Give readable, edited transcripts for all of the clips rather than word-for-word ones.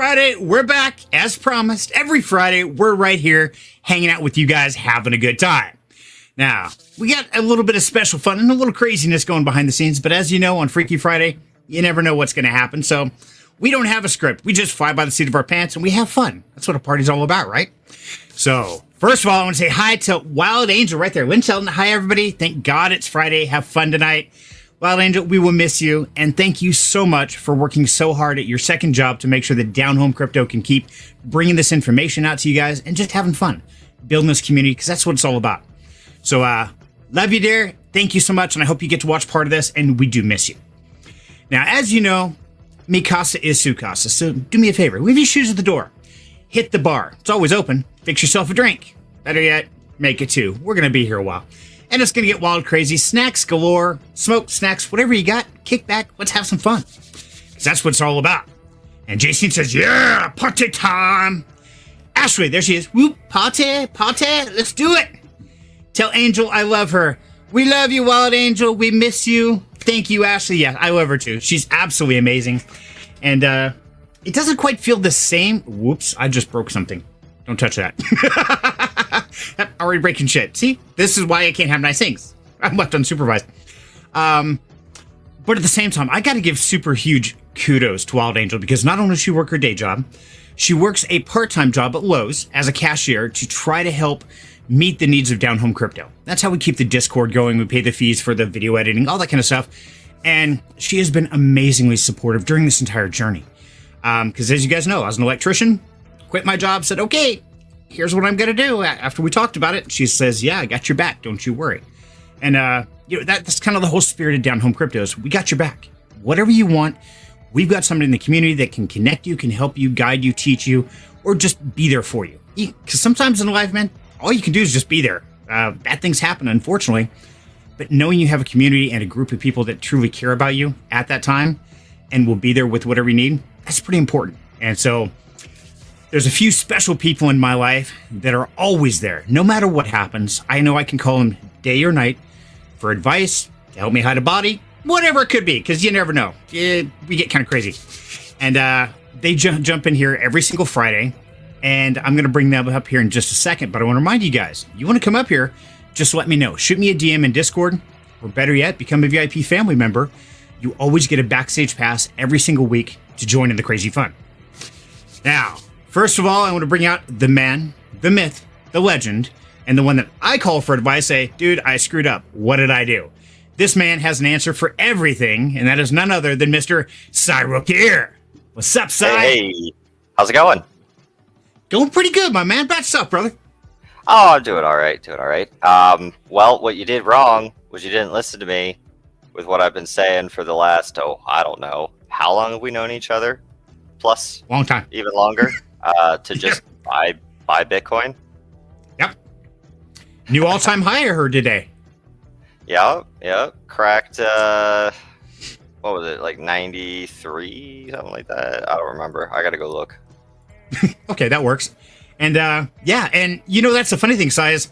Friday. We're back as promised. Every Friday, we're right here hanging out with you guys, having a good time. Now, we got a little bit of special fun and a little craziness going behind the scenes, but as you know, on Freaky Friday, you never know what's going to happen. So we don't have a script. We just fly by the seat of our pants and we have fun. That's what a party's all about, right? So first of all, I want to say hi to Wild Angel right there. Lynn Sheldon, hi everybody. Thank God it's Friday. Have fun tonight. Wild Angel, we will miss you. And thank you so much for working so hard at your second job to make sure that Down Home Crypto can keep bringing this information out to you guys and just having fun, building this community, because that's what it's all about. So, love you, dear. Thank you so much. And I hope you get to watch part of this. And we do miss you. Now, as you know, mi casa is su casa. So do me a favor. Leave your shoes at the door. Hit the bar. It's always open. Fix yourself a drink. Better yet, make it two. We're going to be here a while. And it's going to get wild, crazy. Snacks galore. Smoke, snacks, whatever you got. Kick back. Let's have some fun. Because that's what it's all about. And Jason says, yeah, party time. Ashley, there she is. Whoop, party, party. Let's do it. Tell Angel I love her. We love you, Wild Angel. We miss you. Thank you, Ashley. Yeah, I love her too. She's absolutely amazing. And it doesn't quite feel the same. Whoops, I just broke something. Don't touch that. I'm already breaking shit. See? This is why I can't have nice things. I'm left unsupervised. But at the same time, I got to give super huge kudos to Wild Angel because not only does she work her day job, she works a part-time job at Lowe's as a cashier to try to help meet the needs of Down Home Crypto. That's how we keep the Discord going. We pay the fees for the video editing, all that kind of stuff. And she has been amazingly supportive during this entire journey. Because as you guys know, I was an electrician, quit my job, said, okay, here's what I'm going to do. After we talked about it, she says, yeah, I got your back. Don't you worry. And that's kind of the whole spirit of Down Home Cryptos. We got your back. Whatever you want, we've got somebody in the community that can connect you, can help you, guide you, teach you, or just be there for you. Because sometimes in life, man, all you can do is just be there. Bad things happen, unfortunately. But knowing you have a community and a group of people that truly care about you at that time and will be there with whatever you need, that's pretty important. And so there's a few special people in my life that are always there, no matter what happens. I know I can call them day or night for advice, to help me hide a body, whatever it could be, because you never know. We get kind of crazy. And they jump in here every single Friday. And I'm going to bring them up here in just a second. But I want to remind you guys, you want to come up here, just let me know. Shoot me a DM in Discord. Or better yet, become a VIP family member. You always get a backstage pass every single week to join in the crazy fun. Now, first of all, I want to bring out the man, the myth, the legend, and the one that I call for advice. Say, dude, I screwed up. What did I do? This man has an answer for everything. And that is none other than Mr. Cyrokir. What's up, Cy? Hey, how's it going? Going pretty good, my man. Back up, brother. Oh, I'm doing all right, well, what you did wrong was you didn't listen to me with what I've been saying for the last, I don't know. How long have we known each other? Plus, long time. Even longer, to just buy Bitcoin. Yep. New all-time high I heard today. Yeah. Cracked, what was it, like 93, something like that? I don't remember. I gotta go look. Okay, that works. And yeah, and you know, that's the funny thing, Si, is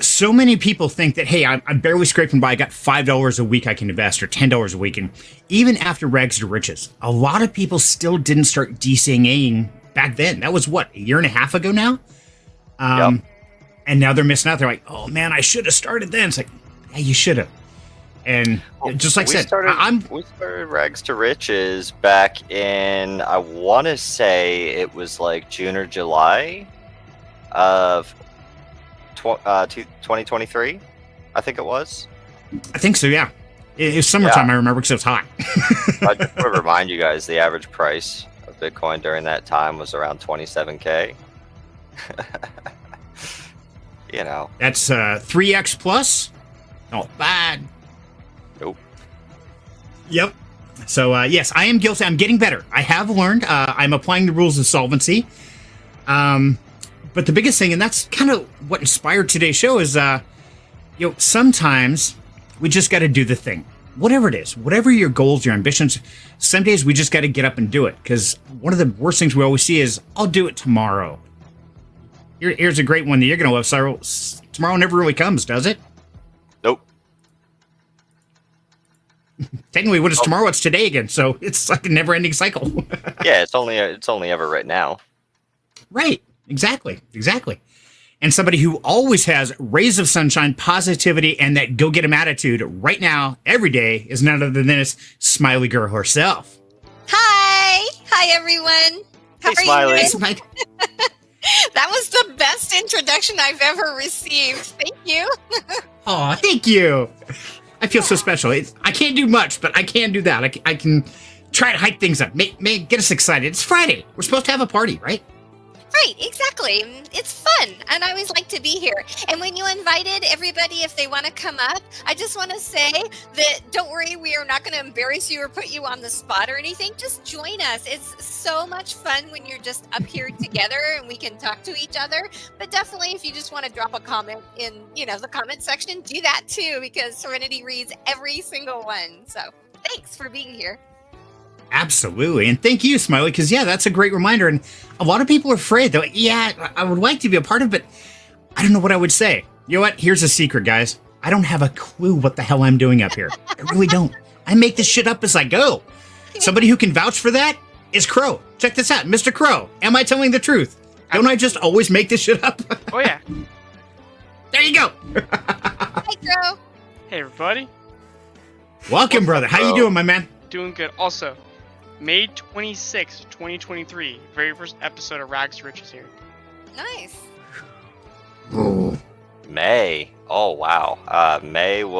so many people think that, hey, I'm barely scraping by. I got $5 a week I can invest or $10 a week. And even after rags to riches, a lot of people still didn't start DCAing back then. That was what, a year and a half ago now? Yep. And now they're missing out. They're like, oh man, I should have started then. It's like, yeah, you should have. And just like I said, we started Rags to Riches back in, I want to say it was like June or July of 2023. I think it was. I think so, yeah. It was summertime, yeah. I remember, because it was hot. I just want to remind you guys, the average price of Bitcoin during that time was around 27K. You know. That's 3x plus. Not bad. Nope. Yep. So, yes, I am guilty. I'm getting better. I have learned. I'm applying the rules of solvency. But the biggest thing, and that's kind of what inspired today's show, is, sometimes we just got to do the thing. Whatever it is, whatever your goals, your ambitions, some days we just got to get up and do it. Because one of the worst things we always see is, I'll do it tomorrow. Here's a great one that you're going to love, Cyril. Tomorrow never really comes, does it? Nope. Technically, what is tomorrow? It's today again. So it's like a never-ending cycle. Yeah, it's only ever right now. Right. Exactly. And somebody who always has rays of sunshine, positivity, and that go-get-em attitude right now, every day, is none other than this Smiley girl herself. Hi, everyone. How Hey, are you? Smiley. That was the best introduction I've ever received. Thank you. Oh, thank you. I feel so special. I can't do much, but I can do that. I can try to hype things up. Make get us excited. It's Friday. We're supposed to have a party, right? Right, exactly. It's fun, and I always like to be here. And when you invited everybody, if they want to come up, I just want to say that don't worry, we are not going to embarrass you or put you on the spot or anything. Just join us. It's so much fun when you're just up here together and we can talk to each other. But definitely, if you just want to drop a comment in, the comment section, do that too, because Serenity reads every single one. So thanks for being here. Absolutely. And thank you, Smiley, because, that's a great reminder. And a lot of people are afraid, though. Yeah, I would like to be a part of it, but I don't know what I would say. You know what? Here's a secret, guys. I don't have a clue what the hell I'm doing up here. I really don't. I make this shit up as I go. Somebody who can vouch for that is Qrow. Check this out. Mr. Qrow, am I telling the truth? Don't I just always make this shit up? Oh, yeah. There you go. Hi, Qrow. Hey, everybody. Welcome, brother. How you doing, my man? Doing good. Also, May 26th, 2023, very first episode of Rags to Riches here. Nice. May. Oh, wow. May's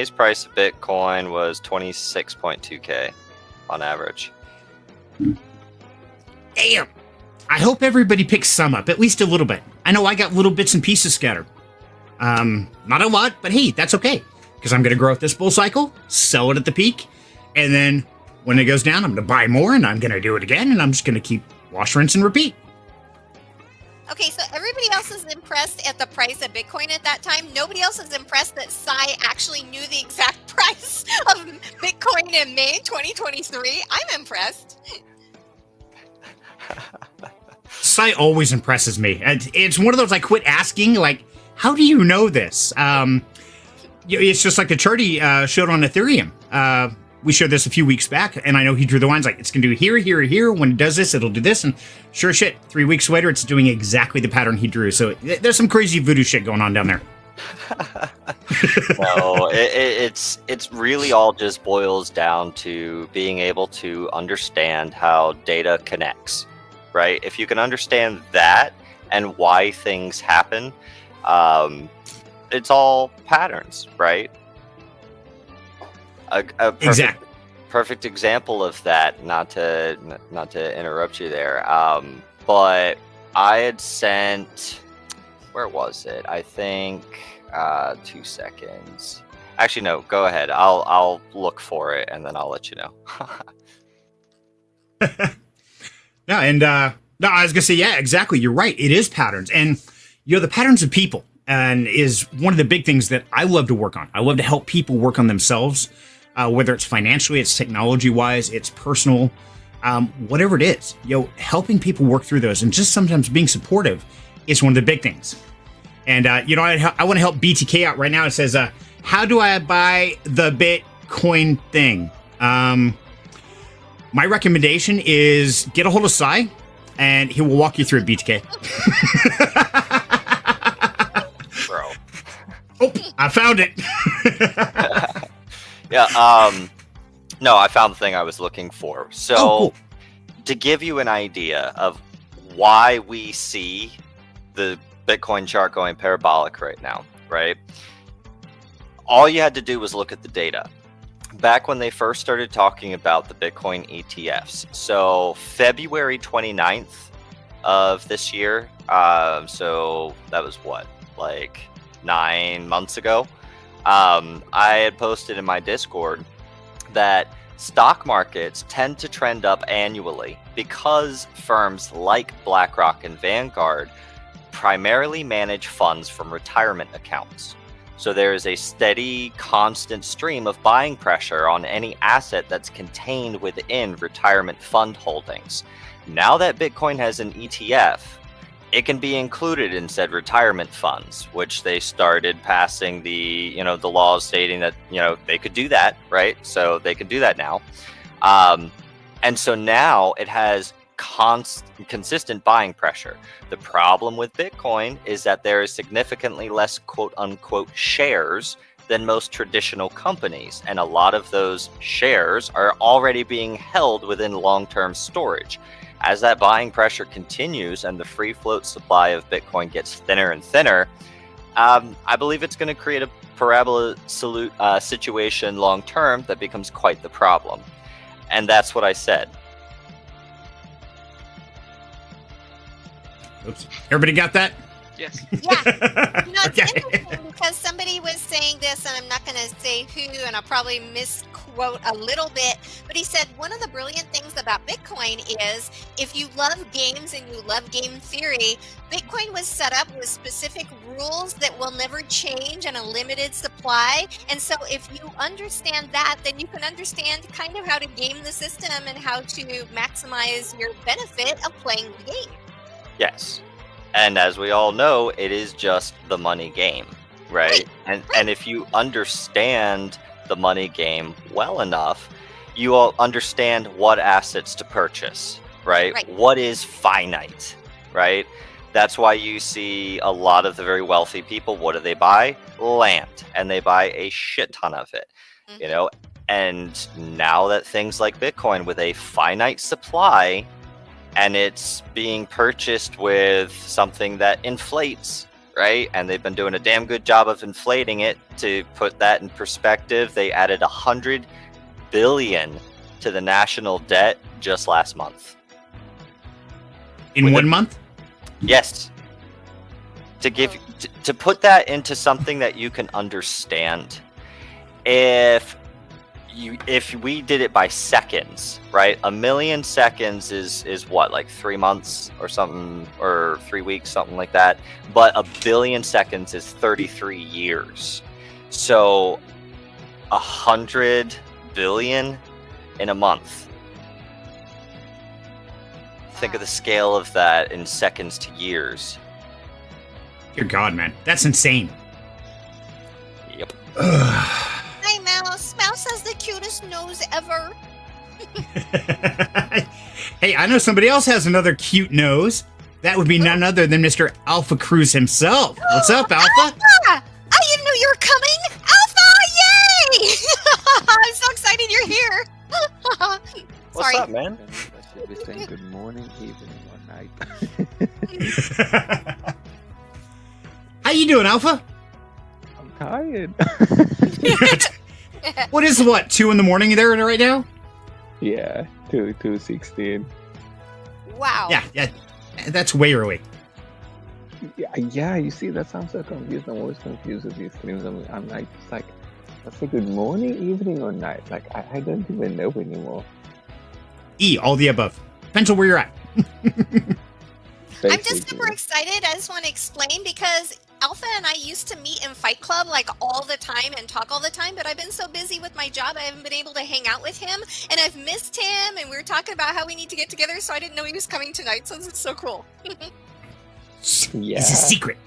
price of Bitcoin was 26.2K on average. Damn. I hope everybody picks some up, at least a little bit. I know I got little bits and pieces scattered. Not a lot, but hey, that's okay. Because I'm going to grow up this bull cycle, sell it at the peak, and then when it goes down, I'm going to buy more, and I'm going to do it again, and I'm just going to keep wash, rinse, and repeat. Okay, so everybody else is impressed at the price of Bitcoin at that time. Nobody else is impressed that Sai actually knew the exact price of Bitcoin in May 2023. I'm impressed. Sai always impresses me. It's one of those I quit asking, like, how do you know this? It's just like the chart he showed on Ethereum. We showed this a few weeks back, and I know he drew the lines like, it's going to do here, here, here. When it does this, it'll do this. And sure shit, 3 weeks later, it's doing exactly the pattern he drew. So there's some crazy voodoo shit going on down there. No, it's really all just boils down to being able to understand how data connects, right? If you can understand that and why things happen, it's all patterns, right? A perfect example of that. Not to interrupt you there, but I had sent. Where was it? I think 2 seconds. Actually, no. Go ahead. I'll look for it and then I'll let you know. No, I was gonna say, yeah, exactly. You're right. It is patterns, and the patterns of people, and is one of the big things that I love to work on. I love to help people work on themselves, whether it's financially, it's technology-wise, it's personal, whatever it is. Helping people work through those, and just sometimes being supportive is one of the big things. And I want to help BTK out right now. It says, how do I buy the Bitcoin thing? My recommendation is get a hold of Sai, and he will walk you through it, BTK. Bro. Oh, I found it. Yeah. No, I found the thing I was looking for. So, cool. To give you an idea of why we see the Bitcoin chart going parabolic right now, right? All you had to do was look at the data. Back when they first started talking about the Bitcoin ETFs, so February 29th of this year, so that was what, like 9 months ago, I had posted in my Discord that stock markets tend to trend up annually because firms like BlackRock and Vanguard primarily manage funds from retirement accounts. So there is a steady, constant stream of buying pressure on any asset that's contained within retirement fund holdings. Now that Bitcoin has an ETF, it can be included in said retirement funds, which they started passing the laws stating that, they could do that, right? So they can do that now. And so now it has consistent buying pressure. The problem with Bitcoin is that there is significantly less quote unquote shares than most traditional companies. And a lot of those shares are already being held within long-term storage. As that buying pressure continues and the free float supply of Bitcoin gets thinner and thinner, I believe it's going to create a parabola situation long-term that becomes quite the problem. And that's what I said. Oops. Everybody got that? Yes. Yeah. It's Okay. interesting because somebody was saying this, and I'm not going to say who, and I'll probably misquote a little bit, but he said one of the brilliant things about Bitcoin is if you love games and you love game theory, Bitcoin was set up with specific rules that will never change and a limited supply. And so if you understand that, then you can understand kind of how to game the system and how to maximize your benefit of playing the game. Yes. And as we all know, it is just the money game, right? And if you understand the money game well enough, you will understand what assets to purchase, right? What is finite, right? That's why you see a lot of the very wealthy people, what do they buy? Land. And they buy a shit ton of it, And now that things like Bitcoin with a finite supply, and it's being purchased with something that inflates, right? And they've been doing a damn good job of inflating it. To put that in perspective, they added $100 billion to the national debt just last month. In 1 month? Yes. To put that into something that you can understand, if we did it by seconds, right? 1 million seconds is what, like 3 months or something, or 3 weeks, something like that. But 1 billion seconds is 33 years. So 100 billion in a month. Think of the scale of that in seconds to years. Dear God, man. That's insane. Yep. Hi, Mouse. Mouse has the cutest nose ever. Hey, I know somebody else has another cute nose. That would be none other than Mr. Alpha Cruz himself. What's up, Alpha? Alpha! I didn't know you were coming. Alpha! Yay! I'm so excited you're here. What's Sorry. up, man? I should be saying good morning, evening, or night. How you doing, Alpha? I'm tired. What is 2 in the morning there right now? Yeah, 2:16. Wow. Yeah, that's way early. Yeah, you see, that's I'm so confused. I'm always confused with these streams. I'm like, it's like, let's say good morning, evening, or night. Like, I don't even know anymore. All the above. Depends on where you're at. I'm just super excited. I just want to explain because Alpha and I used to meet in Fight Club like all the time and talk all the time, but I've been so busy with my job, I haven't been able to hang out with him, and I've missed him, and we were talking about how we need to get together, so I didn't know he was coming tonight, so this is so cool. Yeah. It's a secret.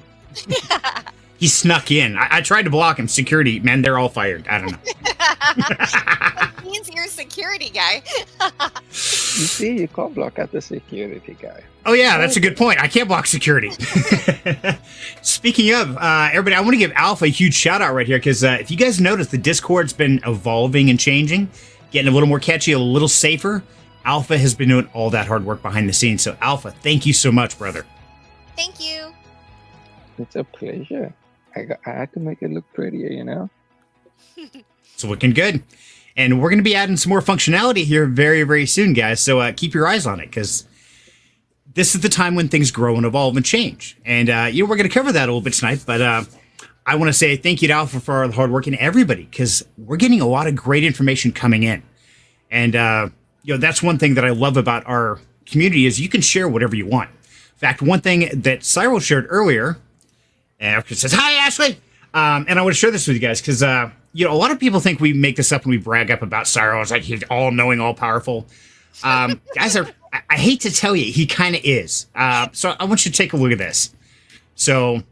He snuck in. I tried to block him. Security, man, they're all fired. I don't know. That means you're a security guy. You see, you can't block out the security guy. Oh, yeah, that's a good point. I can't block security. Speaking of, everybody, I want to give Alpha a huge shout out right here because if you guys notice, the Discord's been evolving and changing, getting a little more catchy, a little safer. Alpha has been doing all that hard work behind the scenes. So, Alpha, thank you so much, brother. Thank you. It's a pleasure. I had to make it look prettier, you know? It's looking good. And we're going to be adding some more functionality here very, very soon, guys. So keep your eyes on it because this is the time when things grow and evolve and change. And, we're going to cover that a little bit tonight. But I want to say thank you to Alpha for all the hard work and everybody because we're getting a lot of great information coming in. And, that's one thing that I love about our community is you can share whatever you want. In fact, one thing that Cyril shared earlier, it says, "Hi, Ashley." And I want to share this with you guys because, a lot of people think we make this up when we brag up about Cyril. It's like he's all knowing, all powerful. Guys, I I hate to tell you, he kind of is. So I want you to take a look at this. So,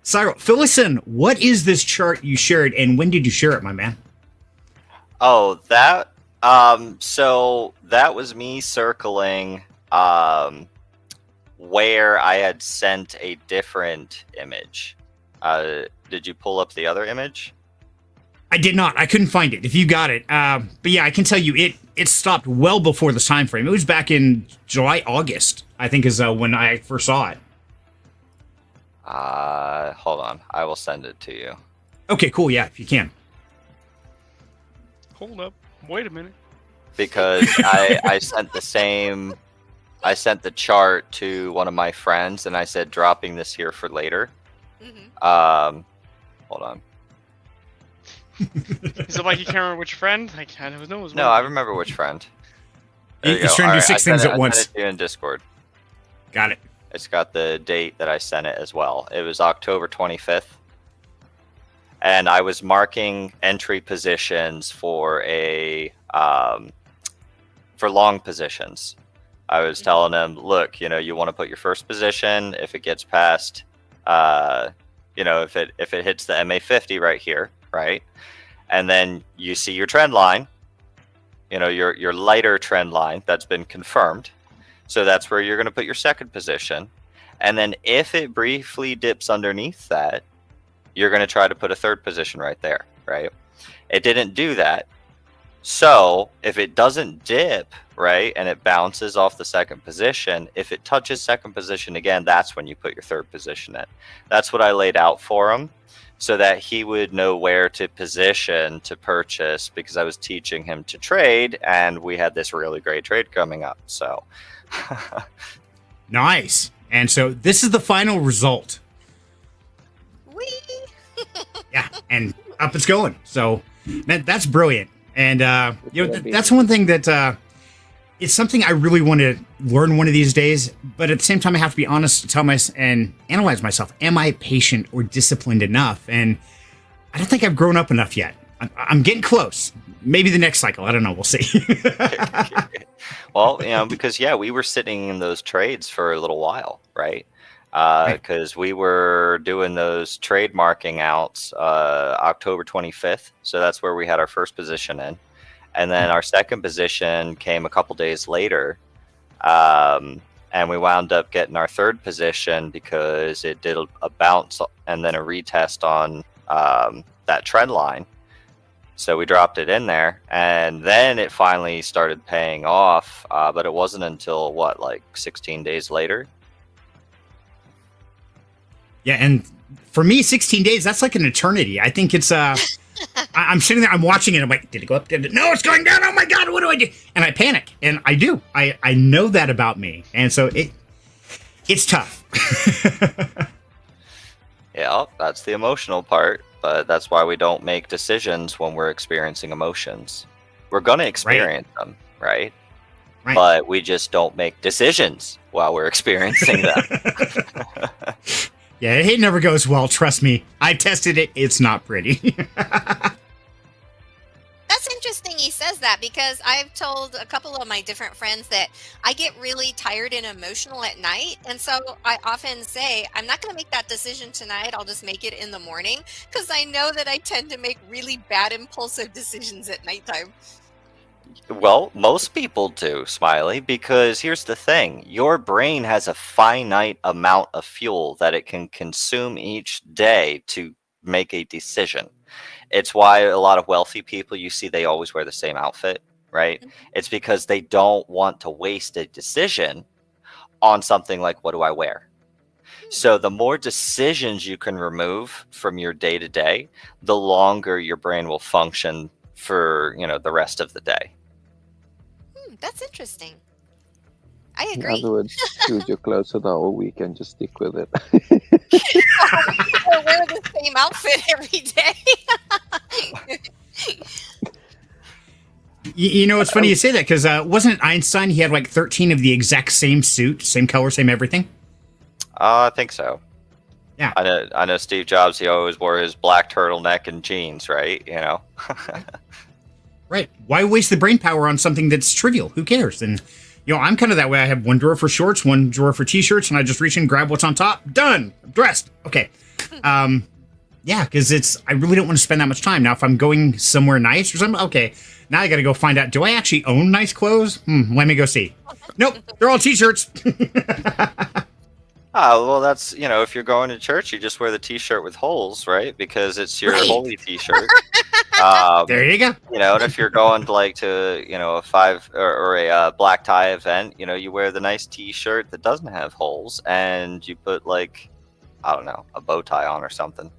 Cyril, fill us in. What is this chart you shared, and when did you share it, my man? Oh, that. So that was me circling where I had sent a different image. Did you pull up the other image? I did not. I couldn't find it. If you got it, but yeah, I can tell you it stopped well before this time frame. It was back in July, August, I think, is when I first saw it. Hold on. I will send it to you. Okay, cool. Yeah, if you can. Hold up. Wait a minute. Because I sent the same. I sent the chart to one of my friends, and I said dropping this here for later. Hold on. Is it like you can't remember which friend? Like, I don't know. It was No, I remember which friend. There you He's go. trying to do Alright, 6 things at once. I sent it to you in Discord. Got it. It's got the date that I sent it as well. It was October 25th. And I was marking entry positions for for long positions. I was telling them, look, you want to put your first position. If it gets past, if it hits the MA50 right here, right? And then you see your trend line, your lighter trend line that's been confirmed. So that's where you're going to put your second position. And then if it briefly dips underneath that, you're going to try to put a third position right there, right? It didn't do that. So if it doesn't dip, right, and it bounces off the second position, if it touches second position again, that's when you put your third position in. That's what I laid out for him so that he would know where to position to purchase, because I was teaching him to trade, and we had this really great trade coming up. So Nice. And so this is the final result. Whee! Yeah, and up it's going. So man, that's brilliant. And that's one thing that it's something I really want to learn one of these days. But at the same time, I have to be honest, tell myself and analyze myself. Am I patient or disciplined enough? And I don't think I've grown up enough yet. I'm getting close. Maybe the next cycle. I don't know. We'll see. Well, because we were sitting in those trades for a little while, right? Because we were doing those trade marking outs October 25th. So that's where we had our first position in. And then our second position came a couple days later. And we wound up getting our third position because it did a bounce and then a retest on that trend line. So we dropped it in there, and then it finally started paying off. But it wasn't until 16 days later. Yeah, and for me, 16 days, that's like an eternity. I think it's, I'm sitting there, I'm watching it, I'm like, did it go up? No, it's going down, oh my God, what do I do? And I panic, and I do. I know that about me, and so it's tough. Yeah, that's the emotional part, but that's why we don't make decisions when we're experiencing emotions. We're going to experience them, right? But we just don't make decisions while we're experiencing them. Yeah, it never goes well. Trust me. I tested it. It's not pretty. That's interesting he says that, because I've told a couple of my different friends that I get really tired and emotional at night. And so I often say, I'm not going to make that decision tonight. I'll just make it in the morning, because I know that I tend to make really bad impulsive decisions at nighttime. Well, most people do, Smiley, because here's the thing. Your brain has a finite amount of fuel that it can consume each day to make a decision. It's why a lot of wealthy people, you see, they always wear the same outfit, right? Mm-hmm. It's because they don't want to waste a decision on something like, what do I wear? So the more decisions you can remove from your day-to-day, the longer your brain will function for, the rest of the day. That's interesting. I agree. In other words, choose your clothes for the whole week and just stick with it. Or wear the same outfit every day. It's funny you say that, because wasn't it Einstein? He had 13 of the exact same suit, same color, same everything. I think so. Yeah. I know Steve Jobs, he always wore his black turtleneck and jeans, right? Right. Why waste the brain power on something that's trivial? Who cares? And I'm kind of that way. I have one drawer for shorts, one drawer for t-shirts, and I just reach in, grab what's on top. Done. I'm dressed. Okay. Yeah, because I really don't want to spend that much time. Now, if I'm going somewhere nice or something, okay, now I got to go find out, do I actually own nice clothes? Let me go see. Nope, they're all t-shirts. Oh, well, that's, if you're going to church, you just wear the t-shirt with holes, right? Because it's your Right. holy t-shirt. There you go. And if you're going to a five or a black tie event, you wear the nice t-shirt that doesn't have holes, and you put I don't know, a bow tie on or something.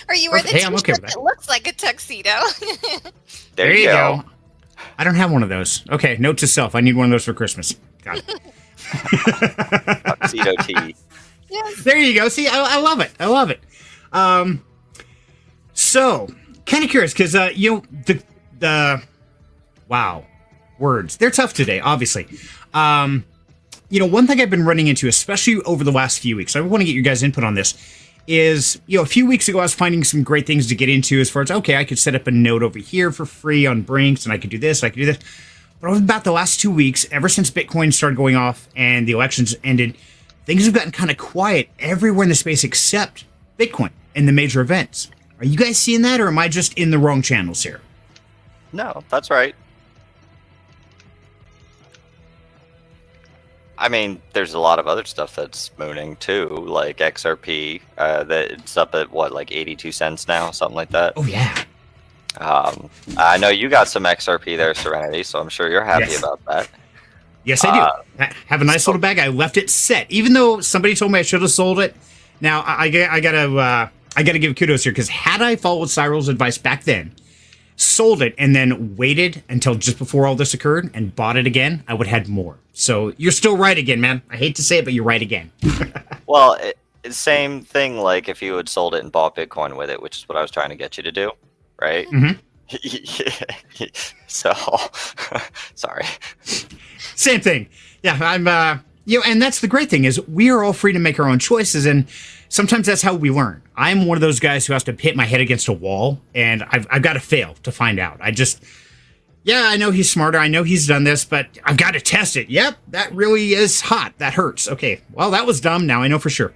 Or you wear the Hey, t-shirt I'm okay with that. that looks like a tuxedo. There you go. I don't have one of those. Okay, note to self. I need one of those for Christmas. Got it. Tuxedo tee. Yes. There you go. See, I love it. I love it. So, kind of curious, because, the wow, words. They're tough today, obviously. One thing I've been running into, especially over the last few weeks, I want to get your guys' input on this, is, a few weeks ago, I was finding some great things to get into as far as, okay, I could set up a node over here for free on Brinks, and I could do this, I could do this. But over about the last 2 weeks, ever since Bitcoin started going off and the elections ended, things have gotten kind of quiet everywhere in the space except Bitcoin and the major events. Are you guys seeing that, or am I just in the wrong channels here? No, that's right. I mean, there's a lot of other stuff that's mooning too, like XRP. That it's up at what, like 82 cents now, something like that. Oh, yeah. I know you got some XRP there, Serenity, so I'm sure you're happy Yes. about that. Yes, I do. Have a nice little bag. I left it set, even though somebody told me I should have sold it. Now, I gotta give kudos here, because had I followed Cyril's advice back then, sold it, and then waited until just before all this occurred and bought it again, I would have had more. So you're still right again, man. I hate to say it, but you're right again. Well, same thing, like if you had sold it and bought Bitcoin with it, which is what I was trying to get you to do, right? Mhm. So, sorry. Same thing. Yeah, I'm, and that's the great thing is we are all free to make our own choices, and sometimes that's how we learn. I'm one of those guys who has to hit my head against a wall, and I've got to fail to find out. I know he's smarter. I know he's done this, but I've got to test it. Yep, that really is hot. That hurts. Okay, well, that was dumb. Now I know for sure.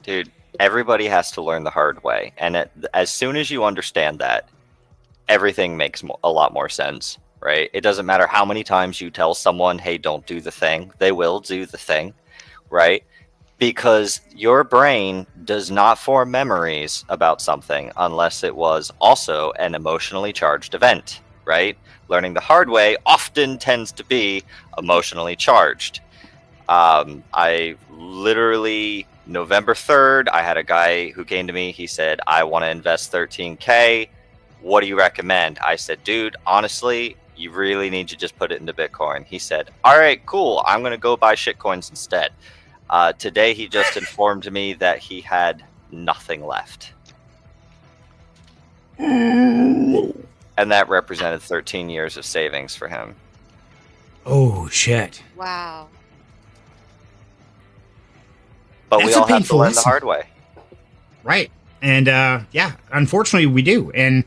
Dude, everybody has to learn the hard way. And as soon as you understand that, everything makes a lot more sense, right? It doesn't matter how many times you tell someone, hey, don't do the thing. They will do the thing, right? Because your brain does not form memories about something unless it was also an emotionally charged event, right? Learning the hard way often tends to be emotionally charged. I literally, November 3rd, I had a guy who came to me. He said, I want to invest 13K. What do you recommend? I said, dude, honestly, you really need to just put it into Bitcoin. He said, all right, cool. I'm going to go buy shitcoins instead. Today, he just informed me that he had nothing left. And that represented 13 years of savings for him. Oh, shit. Wow. But That's we a all have to painful learn the lesson. hard way. Right. And, unfortunately we do. And,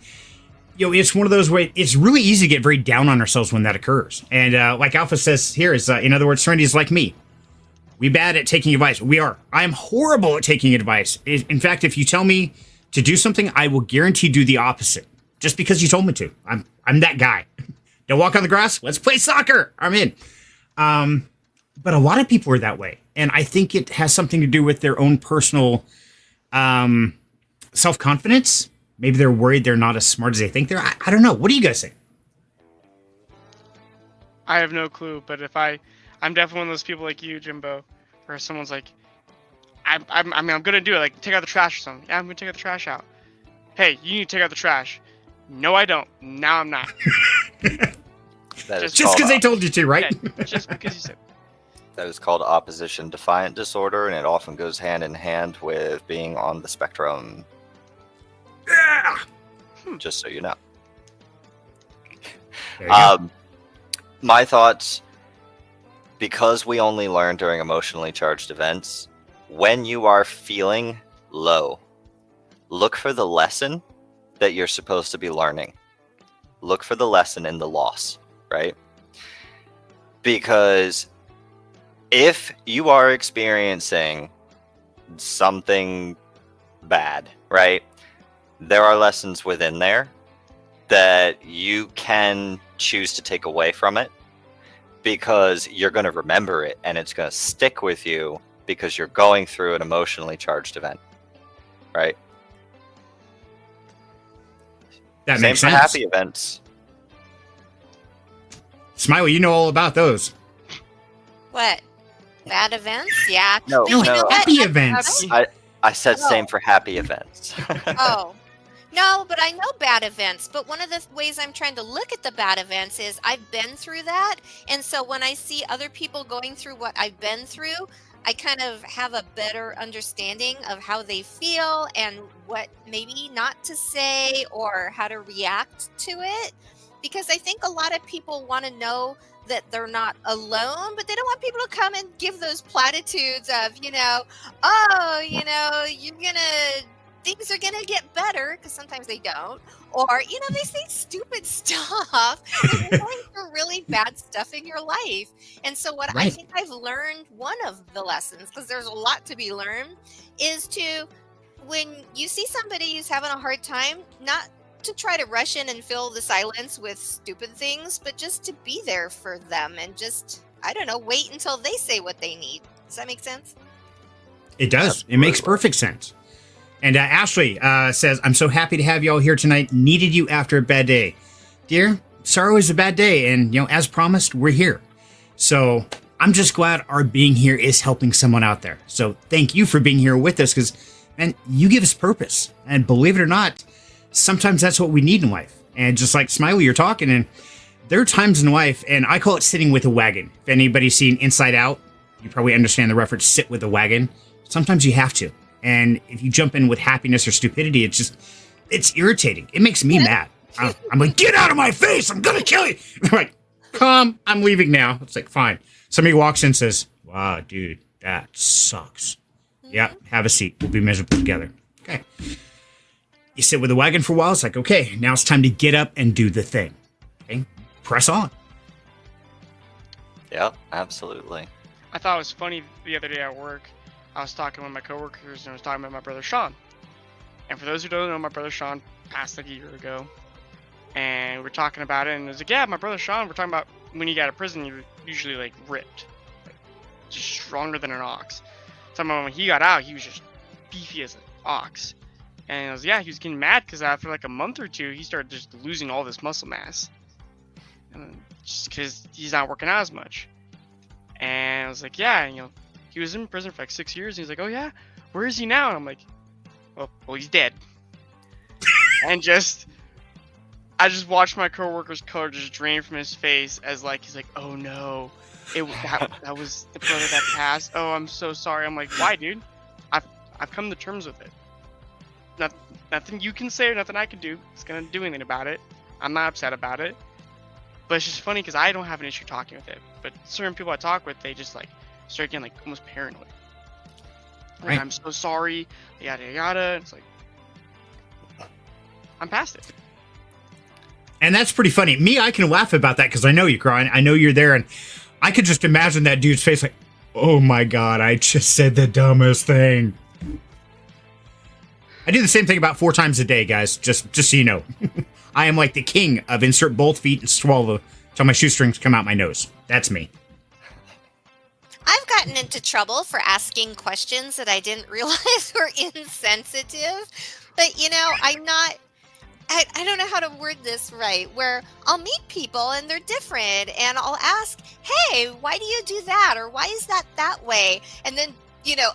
it's one of those where it's really easy to get very down on ourselves when that occurs. And, like Alpha says here is, in other words, Serenity is like me. We bad at taking advice. We are. I am horrible at taking advice. In fact, if you tell me to do something, I will guarantee do the opposite. Just because you told me to. I'm that guy. Don't walk on the grass. Let's play soccer. I'm in. But a lot of people are that way. And I think it has something to do with their own personal self-confidence. Maybe they're worried they're not as smart as they think they're. I don't know. What do you guys think? I have no clue, but I'm definitely one of those people like you, Jimbo, where someone's like, I'm gonna do it. Like, take out the trash or something. Yeah, I'm gonna take out the trash out. Hey, you need to take out the trash. No, I don't. Now I'm not. Just because they told you to, right? Yeah, just because you said. That is called opposition defiant disorder, and it often goes hand in hand with being on the spectrum. Yeah. Just so you know. There you go. My thoughts, because we only learn during emotionally charged events, when you are feeling low, look for the lesson that you're supposed to be learning. Look for the lesson in the loss, right? Because if you are experiencing something bad, right, there are lessons within there that you can choose to take away from it, because you're going to remember it and it's going to stick with you because you're going through an emotionally charged event, right? That Same makes for sense. happy events. Smiley, you know all about those. What? Bad events? Yeah. No, But you know what? happy I- events. I said Oh. same for happy events. Oh. No, but I know bad events. But one of the ways I'm trying to look at the bad events is I've been through that. And so when I see other people going through what I've been through, I kind of have a better understanding of how they feel and what maybe not to say or how to react to it. Because I think a lot of people want to know that they're not alone, but they don't want people to come and give those platitudes of, oh, things are gonna get better, because sometimes they don't, or they say stupid stuff when you're going through really bad stuff in your life. And so what I Right. think I've learned, one of the lessons, because there's a lot to be learned, is to, when you see somebody who's having a hard time, not to try to rush in and fill the silence with stupid things, but just to be there for them and just, I don't know, wait until they say what they need. Does that make sense? It does. It makes perfect sense. And Ashley says, I'm so happy to have you all here tonight. Needed you after a bad day. Dear, sorrow is a bad day. And, as promised, we're here. So I'm just glad our being here is helping someone out there. So thank you for being here with us, because, man, you give us purpose. And believe it or not, sometimes that's what we need in life. And just like Smiley, you're talking, and there are times in life, and I call it sitting with a wagon. If anybody's seen Inside Out, you probably understand the reference, sit with a wagon. Sometimes you have to. And if you jump in with happiness or stupidity, it's irritating. It makes me mad. I'm like, get out of my face. I'm going to kill you. They're like, come, I'm leaving now. It's like, fine. Somebody walks in and says, wow, dude, that sucks. Yeah, have a seat. We'll be miserable together. Okay. You sit with the wagon for a while. It's like, okay, now it's time to get up and do the thing. Okay, press on. Yeah, absolutely. I thought it was funny the other day at work. I was talking with my coworkers and I was talking about my brother Sean. And for those who don't know, my brother Sean passed like a year ago. And we're talking about it, and it was like, yeah, my brother Sean, we're talking about when he got out of prison, he was usually like ripped. Like, just stronger than an ox. Talking about when he got out, he was just beefy as an ox. And I was, yeah, he was getting mad because after like a month or two, he started just losing all this muscle mass. And just because he's not working out as much. And I was like, yeah, he was in prison for like 6 years. And he's like, oh yeah, where is he now? And I'm like, well, he's dead. And I just watched my coworker's color just drain from his face as like, he's like, oh no, that was the brother that passed. Oh, I'm so sorry. I'm like, why, dude? I've come to terms with it. Nothing you can say or nothing I can do is gonna do anything about it. I'm not upset about it. But it's just funny because I don't have an issue talking with it. But certain people I talk with, they just like start getting like almost paranoid. Like, Right. I'm so sorry, yada yada. It's like, I'm past it. And that's pretty funny. Me, I can laugh about that because I know you, Qrow. I know you're there, and I could just imagine that dude's face like, oh my God, I just said the dumbest thing. I do the same thing about 4 times a day, guys, just so you know. I am like the king of insert both feet and swallow till my shoestrings come out my nose. That's me. I've gotten into trouble for asking questions that I didn't realize were insensitive. But, I don't know how to word this right, where I'll meet people and they're different and I'll ask, hey, why do you do that? Or why is that way? And then,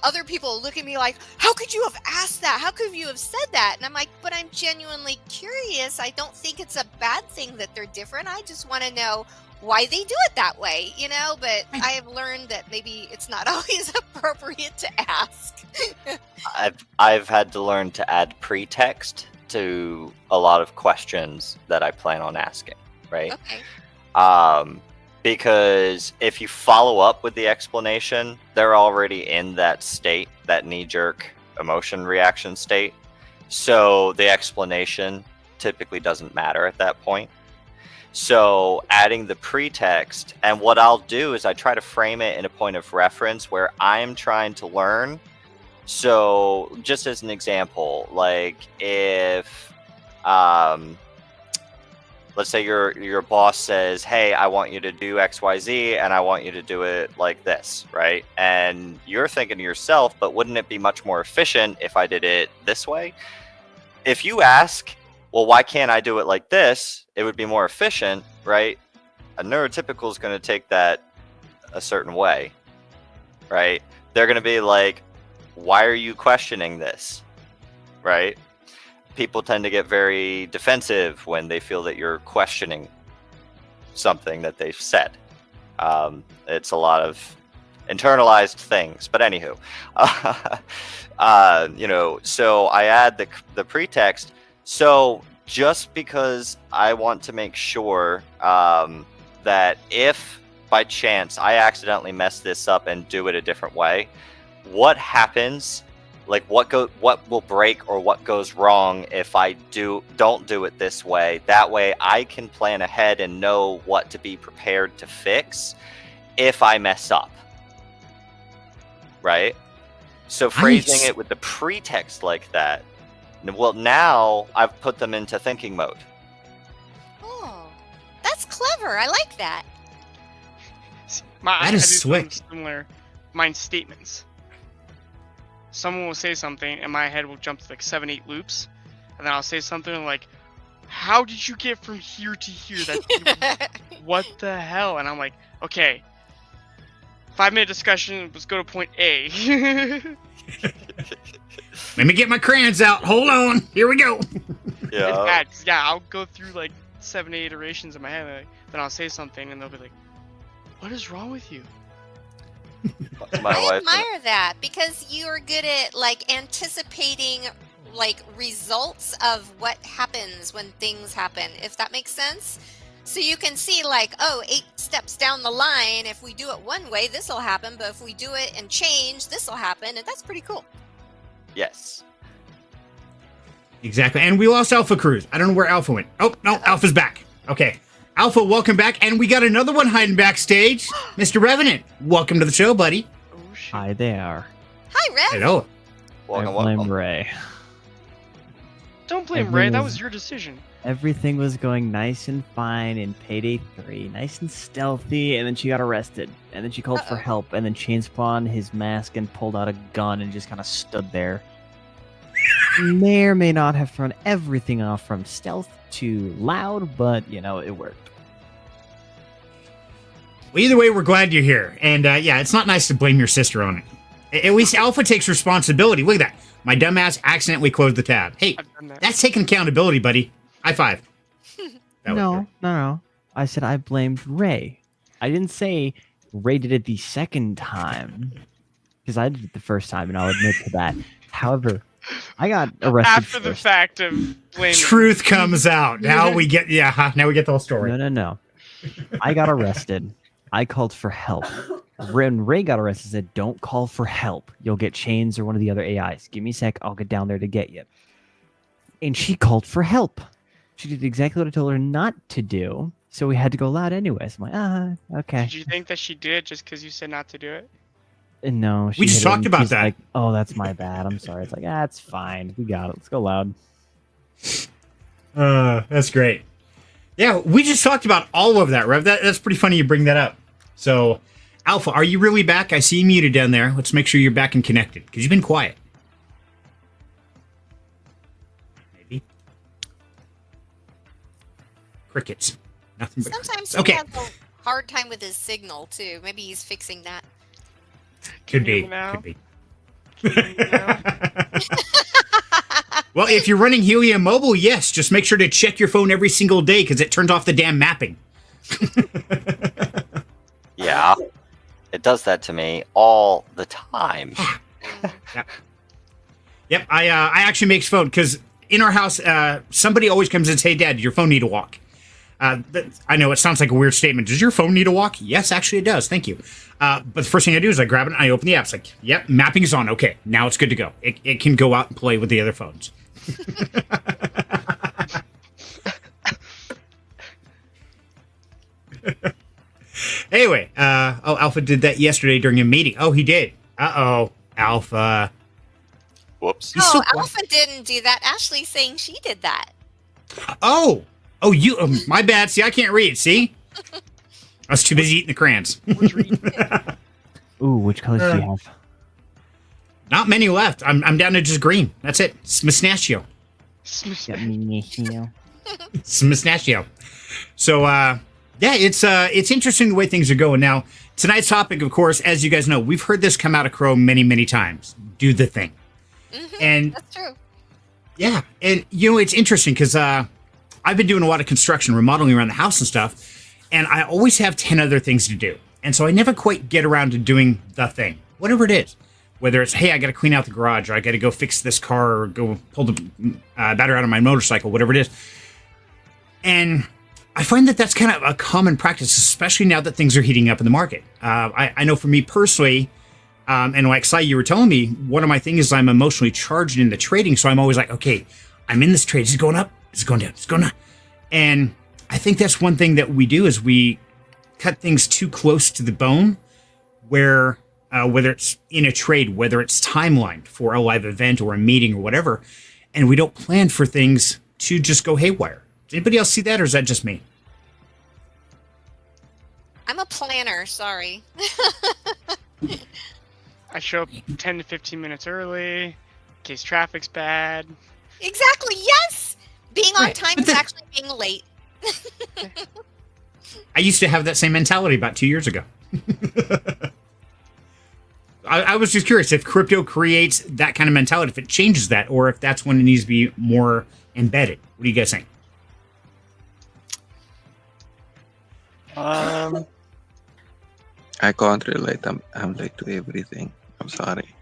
other people look at me like, how could you have asked that? How could you have said that? And I'm like, but I'm genuinely curious. I don't think it's a bad thing that they're different. I just want to know why they do it that way, but I have learned that maybe it's not always appropriate to ask. I've had to learn to add pretext to a lot of questions that I plan on asking, right? Okay. Because if you follow up with the explanation, they're already in that state, that knee-jerk emotion reaction state. So the explanation typically doesn't matter at that point. So adding the pretext, and what I'll do is I try to frame it in a point of reference where I'm trying to learn. So just as an example, like if, let's say your boss says, hey, I want you to do XYZ and I want you to do it like this, right? And you're thinking to yourself, but wouldn't it be much more efficient if I did it this way? If you ask, well, why can't I do it like this? It would be more efficient, right? A neurotypical is going to take that a certain way, right? They're going to be like, why are you questioning this, right? People tend to get very defensive when they feel that you're questioning something that they've said. It's a lot of internalized things, but anywho, so I add the pretext. So just because I want to make sure that if by chance I accidentally mess this up and do it a different way, what happens? Like what will break or what goes wrong if I don't do it this way? That way I can plan ahead and know what to be prepared to fix if I mess up. Right? So phrasing it with the pretext like that, well, now I've put them into thinking mode. Oh, that's clever. I like that. That is slick. Similar, mine statements. Someone will say something, and my head will jump to like 7-8 loops, and then I'll say something like, "How did you get from here to here? What the hell?" And I'm like, "Okay, 5-minute discussion. Let's go to point A." Let me get my crayons out. Hold on. Here we go. Yeah. Yeah, I'll go through like 7-8 iterations in my head, and then I'll say something, and they'll be like, "What is wrong with you?" I admire that because you're good at like anticipating like results of what happens when things happen, if that makes sense. So you can see like, oh, 8 steps down the line, if we do it one way, this will happen, but if we do it and change, this will happen, and that's pretty cool. Yes. Exactly. And we lost Alpha Cruz. I don't know where Alpha went. Oh, no, Alpha's back. Okay. Alpha, welcome back. And we got another one hiding backstage. Mr. Revenant, welcome to the show, buddy. Oh shit. Hi there. Hi, Rev. Hello. Welcome, I blame welcome. Ray. Don't blame Everything Ray. That was- was your decision. Everything was going nice and fine in Payday 3, nice and stealthy, and then she got arrested. And then she called for Uh-oh. help, and then Chain spawned his mask and pulled out a gun and just kind of stood there. May or may not have thrown everything off from stealth to loud, but, you know, it worked. Well, either way, we're glad you're here. And yeah, it's not nice to blame your sister on it. At least Alpha takes responsibility. Look at that. My dumbass accidentally closed the tab. Hey, I've done that. that's taking accountability, buddy. High five. That was No, good. no. I said I blamed Ray. I didn't say Ray did it the second time. Because I did it the first time, and I'll admit to that. However, I got arrested After the first. fact of blaming. Truth comes out. Now we get, now we get the whole story. No. I got arrested. I called for help. When Ray got arrested, said, "Don't call for help. You'll get Chains or one of the other AIs. Give me a sec. I'll get down there to get you." And she called for help. She did exactly what I told her not to do. So we had to go loud anyways. I'm like, okay. Did you think that she did it just because you said not to do it? And no, she We just hit it, talked and about she's that. Like, oh, that's my bad. I'm sorry. It's like, it's fine. We got it. Let's go loud. That's great. Yeah, we just talked about all of that, Rev. That's pretty funny you bring that up. So, Alpha, are you really back? I see you muted down there. Let's make sure you're back and connected, because you've been quiet. Maybe. Crickets. Nothing but Sometimes crickets. he Okay, has a hard time with his signal too. Maybe he's fixing that. could Can you be. now? Could be. Can you now? Well, if you're running Helium Mobile, yes, just make sure to check your phone every single day, because it turns off the damn mapping. Yeah. It does that to me all the time. Yep, I actually makes phone, because in our house, somebody always comes and says, "Hey, Dad, does your phone need a walk?" I know it sounds like a weird statement. Does your phone need a walk? Yes, actually it does. Thank you. But the first thing I do is I grab it and I open the app. It's like, yep, mapping is on. Okay, now it's good to go. It can go out and play with the other phones. Anyway, Alpha did that yesterday during a meeting. Oh, he did. Uh-oh, Alpha. Whoops. He's No, so Alpha didn't do that. Ashley's saying she did that. Oh, you. My bad. See, I can't read. See, I was too busy eating the crayons. Ooh, which colors do you have? Not many left. I'm down to just green. That's it. Smistachio. Got me, you know. Smistachio. So, yeah, it's interesting the way things are going now. Tonight's topic, of course, as you guys know, we've heard this come out of Qrow many, many times. Do the thing. And That's true. yeah, and you know, it's interesting because I've been doing a lot of construction, remodeling around the house and stuff, and I always have 10 other things to do. And so I never quite get around to doing the thing, whatever it is. Whether it's, hey, I got to clean out the garage, or I got to go fix this car, or go pull the battery out of my motorcycle, whatever it is. And I find that that's kind of a common practice, especially now that things are heating up in the market. I know for me personally, and like Sai, you were telling me, one of my things is I'm emotionally charged in the trading. So I'm always like, okay, I'm in this trade. Is it going up? Is it going down? Is it going up? And I think that's one thing that we do is we cut things too close to the bone, where whether it's in a trade, whether it's timelined for a live event or a meeting or whatever, and we don't plan for things to just go haywire. Does anybody else see that, or is that just me? I'm a planner. Sorry. I show up 10 to 15 minutes early in case traffic's bad. Exactly. Yes. Being on Right, time but is actually being late. I used to have that same mentality about 2 years ago. I was just curious if crypto creates that kind of mentality, if it changes that, or if that's when it needs to be more embedded. What do you guys think? I can't relate. I'm late to everything. I'm sorry.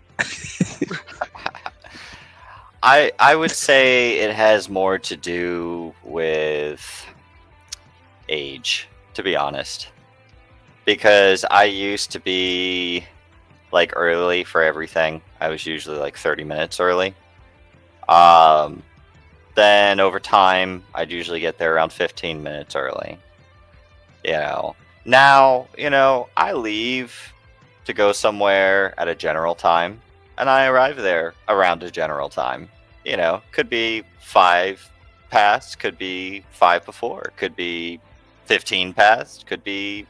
I would say it has more to do with age, to be honest. Because I used to be like early for everything. I was usually like 30 minutes early. Then over time, I'd usually get there around 15 minutes early. You know, now, I leave to go somewhere at a general time, and I arrive there around a general time. Could be 5 past, could be 5 before, could be 15 past, could be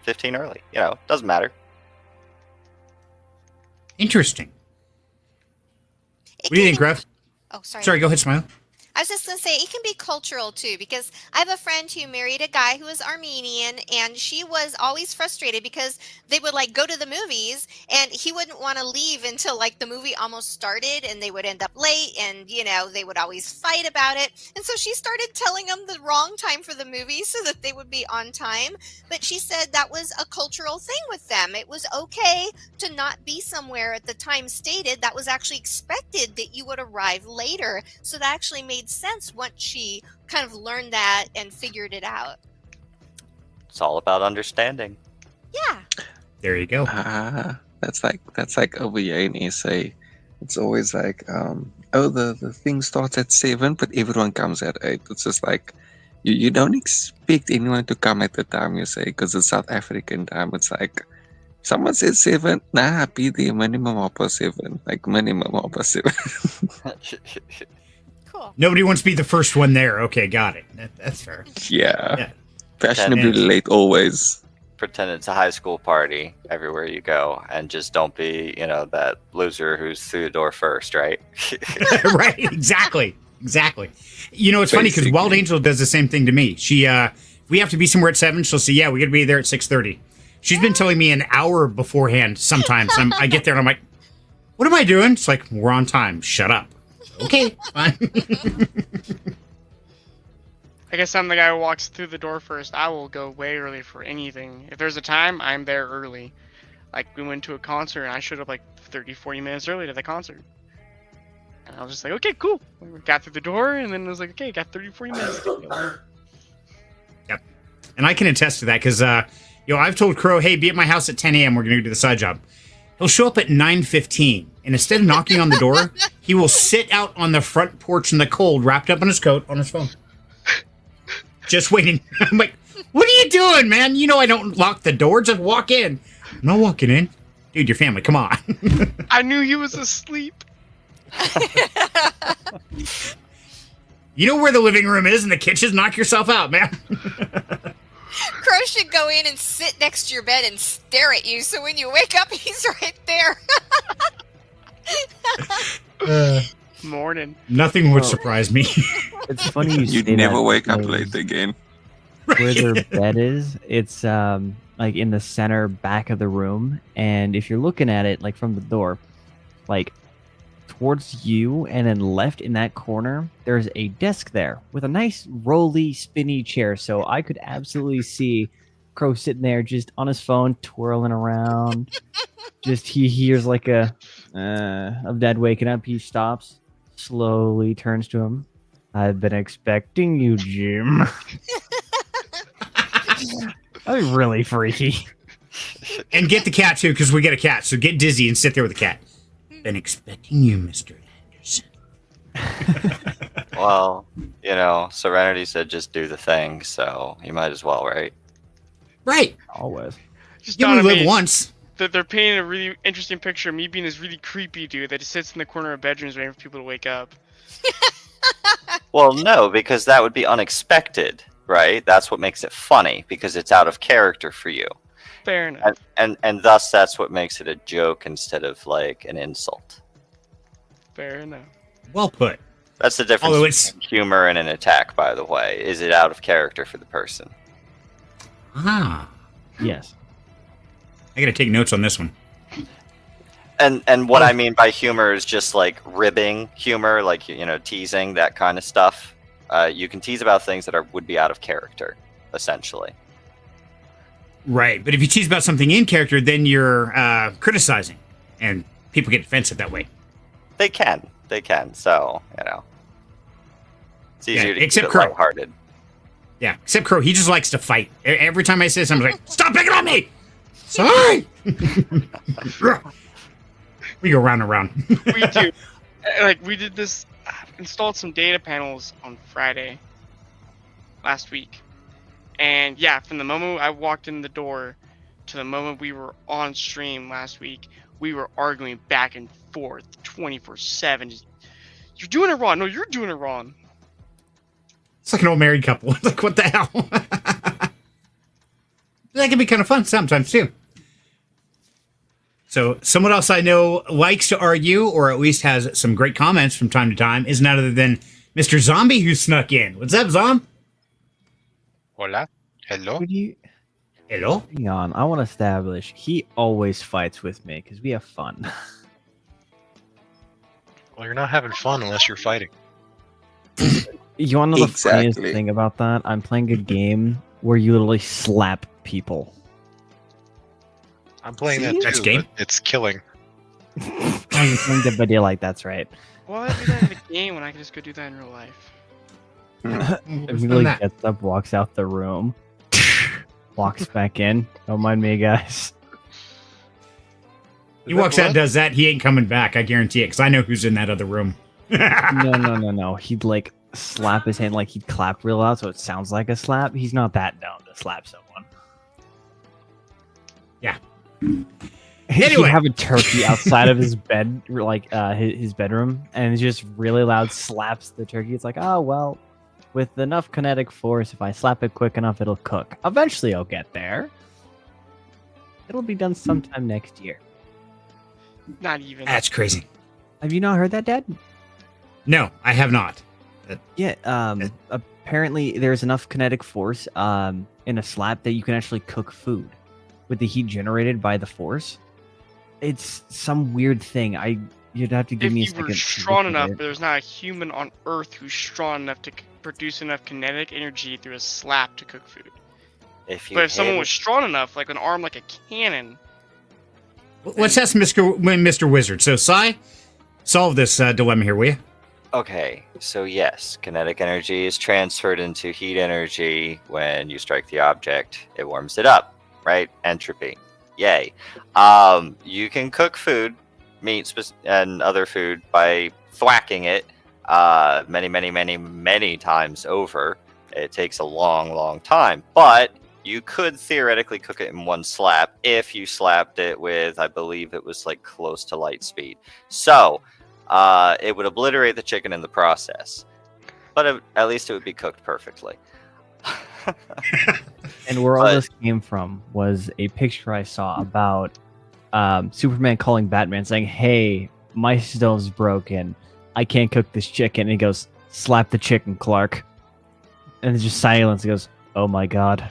15 early. Doesn't matter. Interesting. What do you think, Rev? Oh, sorry. Sorry, go ahead, Smile. I was just going to say it can be cultural too, because I have a friend who married a guy who was Armenian, and she was always frustrated because they would like go to the movies and he wouldn't want to leave until like the movie almost started, and they would end up late, and they would always fight about it. And so she started telling them the wrong time for the movie so that they would be on time. But she said that was a cultural thing with them. It was okay to not be somewhere at the time stated. That was actually expected that you would arrive later. So that actually made sense once she kind of learned that and figured it out. It's all about understanding. Yeah. There you go. That's like over here in SA. It's always like, the thing starts at 7, but everyone comes at 8. It's just like, you don't expect anyone to come at the time you say, because it's South African time. It's like, someone says 7, nah, be there minimum up 7. Like minimum up 7. Cool. Nobody wants to be the first one there. Okay, got it. That's fair. Yeah. Fashionably late always. Pretend it's a high school party everywhere you go, and just don't be, that loser who's through the door first, right? Right, exactly. It's funny because Wild Angel does the same thing to me. She, we have to be somewhere at 7. She'll say, yeah, we got to be there at 6:30. She's been telling me an hour beforehand sometimes. I get there and I'm like, what am I doing? It's like, we're on time. Shut up. Okay, fine. I guess I'm the guy who walks through the door first. I will go way early for anything. If there's a time, I'm there early. Like, we went to a concert and I showed up like 30, 40 minutes early to the concert. And I was just like, okay, cool. We got through the door, and then I was like, okay, got 30, 40 minutes. Yep. And I can attest to that because, I've told Qrow, hey, be at my house at 10 a.m. We're going to do the side job. He'll show up at 9:15, and instead of knocking on the door, he will sit out on the front porch in the cold, wrapped up in his coat, on his phone. Just waiting. I'm like, What are you doing, man? You know I don't lock the door. Just walk in. I'm not walking in. Dude, your family, come on. I knew he was asleep. You know where the living room is and the kitchen? Knock yourself out, man. Qrow should go in and sit next to your bed and stare at you, so when you wake up, he's right there. Morning. Nothing would surprise me. It's funny you You'd say never that wake up because late again. Where their bed is, it's like in the center back of the room, and if you're looking at it like from the door, like towards you and then left in that corner, there's a desk there with a nice rolly spinny chair, so I could absolutely see Qrow sitting there just on his phone twirling around. Just he hears like a of Dad waking up. He stops, slowly turns to him. I've been expecting you, Jim. That'd be really freaky. And get the cat, too, because we get a cat. So get Dizzy and sit there with the cat. Been expecting you, Mr. Anderson. Well, you know, Serenity said just do the thing, so you might as well, right? Right. Always. Just You dawned only on live me once. that they're painting a really interesting picture of me being this really creepy dude that just sits in the corner of bedrooms waiting for people to wake up. Well, no, because that would be unexpected, right? That's what makes it funny, because it's out of character for you. Fair enough. And thus that's what makes it a joke instead of like an insult. Fair enough. Well put. That's the difference Although between humor and an attack, by the way. Is it out of character for the person? Ah. Yes. I gotta take notes on this one. And what I mean by humor is just like ribbing humor, like, you know, teasing, that kind of stuff. You can tease about things that would be out of character, essentially. Right, but if you tease about something in character, then you're criticizing, and people get defensive that way. They can. So, you know. It's easier to except keep it Qrow. lighthearted. Yeah, except Qrow, he just likes to fight. Every time I say something, I'm like, stop picking on me! Sorry! We go round and round. We do. Like, we did this, installed some data panels on Friday last week. And yeah, from the moment I walked in the door to the moment we were on stream last week, we were arguing back and forth 24/7. You're doing it wrong. No, you're doing it wrong. It's like an old married couple. It's like, what the hell? That can be kind of fun sometimes, too. So, someone else I know likes to argue, or at least has some great comments from time to time, is none other than Mr. Zombie, who snuck in. What's up, Zom? Hola. Hello. Would you Hello? hang on? I want to establish he always fights with me because we have fun. Well, you're not having fun unless you're fighting. You want to know the funniest Exactly. thing about that? I'm playing a game where you literally slap people. I'm playing See? that That's too, game. but it's killing. I'm playing the video like that's right. Why would I do that in the game when I can just go do that in real life? Immediately gets up, walks out the room, walks back in. Don't mind me, guys. He walks out, does that, he ain't coming back. I guarantee it, because I know who's in that other room. No. He'd like slap his hand like he'd clap real loud so it sounds like a slap. He's not that dumb to slap someone. Yeah. He'd Anyway. have a turkey outside of his bed, like his bedroom, and just really loud slaps the turkey. It's like, oh well, with enough kinetic force, if I slap it quick enough, it'll cook. Eventually, I'll get there. It'll be done sometime next year. Not even. That's crazy. Have you not heard that, Dad? No, I have not. Yeah. Apparently, there's enough kinetic force in a slap that you can actually cook food with the heat generated by the force. It's some weird thing. You'd have to give If me a you second. were to strong look at enough, it. but there's not a human on Earth who's strong enough to produce enough kinetic energy through a slap to cook food. If you But if someone hit- was strong enough, like an arm like a cannon, Let's ask Mr. Wizard. So, Sai, solve this dilemma here, will you? Okay, so yes, kinetic energy is transferred into heat energy when you strike the object. It warms it up, right? Entropy. Yay. You can cook food, meat and other food by thwacking it many times over. It takes a long, long time, but you could theoretically cook it in one slap if you slapped it with, I believe it was like close to light speed. So it would obliterate the chicken in the process, but at least it would be cooked perfectly. And where all this came from was a picture I saw about Superman calling Batman saying, "Hey, my stove's broken. I can't cook this chicken." And he goes, "Slap the chicken, Clark." And there's just silence. He goes, "Oh my god."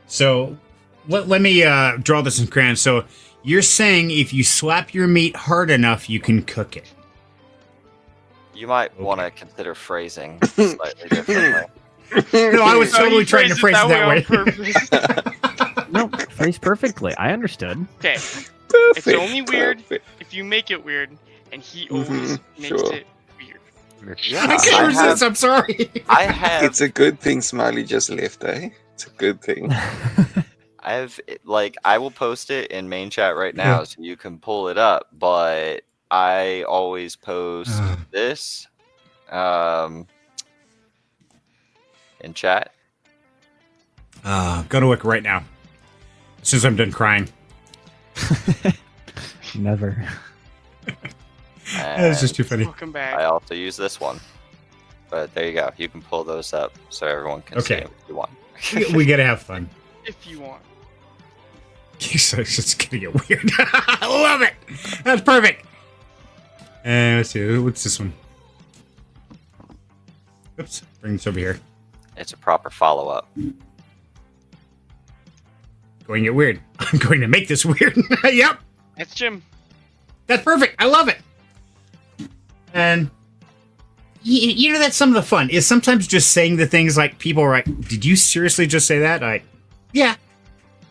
So let me draw this in crayons. So you're saying if you slap your meat hard enough, you can cook it. You might want to consider phrasing slightly differently. No, I was So totally you trying to phrase it that way. on purpose. No, phrased perfectly. I understood. Okay, it's only weird if you make it weird, and he always makes sure. it weird. Yeah, I can't resist. I'm sorry. I have It's a good thing Smiley just left, eh? It's a good thing. I will post it in main chat right now so you can pull it up, but I always post this in chat. Go to Wick right now. As soon as I'm done crying. Never. That's just too funny. Welcome back. I also use this one. But there you go. You can pull those up so everyone can see Okay. them if you want. We gotta have fun. If you want. So it's gonna get weird. I love it. That's perfect. And let's see. What's this one? Oops. Bring this over here. It's a proper follow-up. Going to get weird. I'm going to make this weird. Yep. That's Jim. That's perfect. I love it. And you know, that's some of the fun is sometimes just saying the things like people are like, "Did you seriously just say that?" Like, yeah.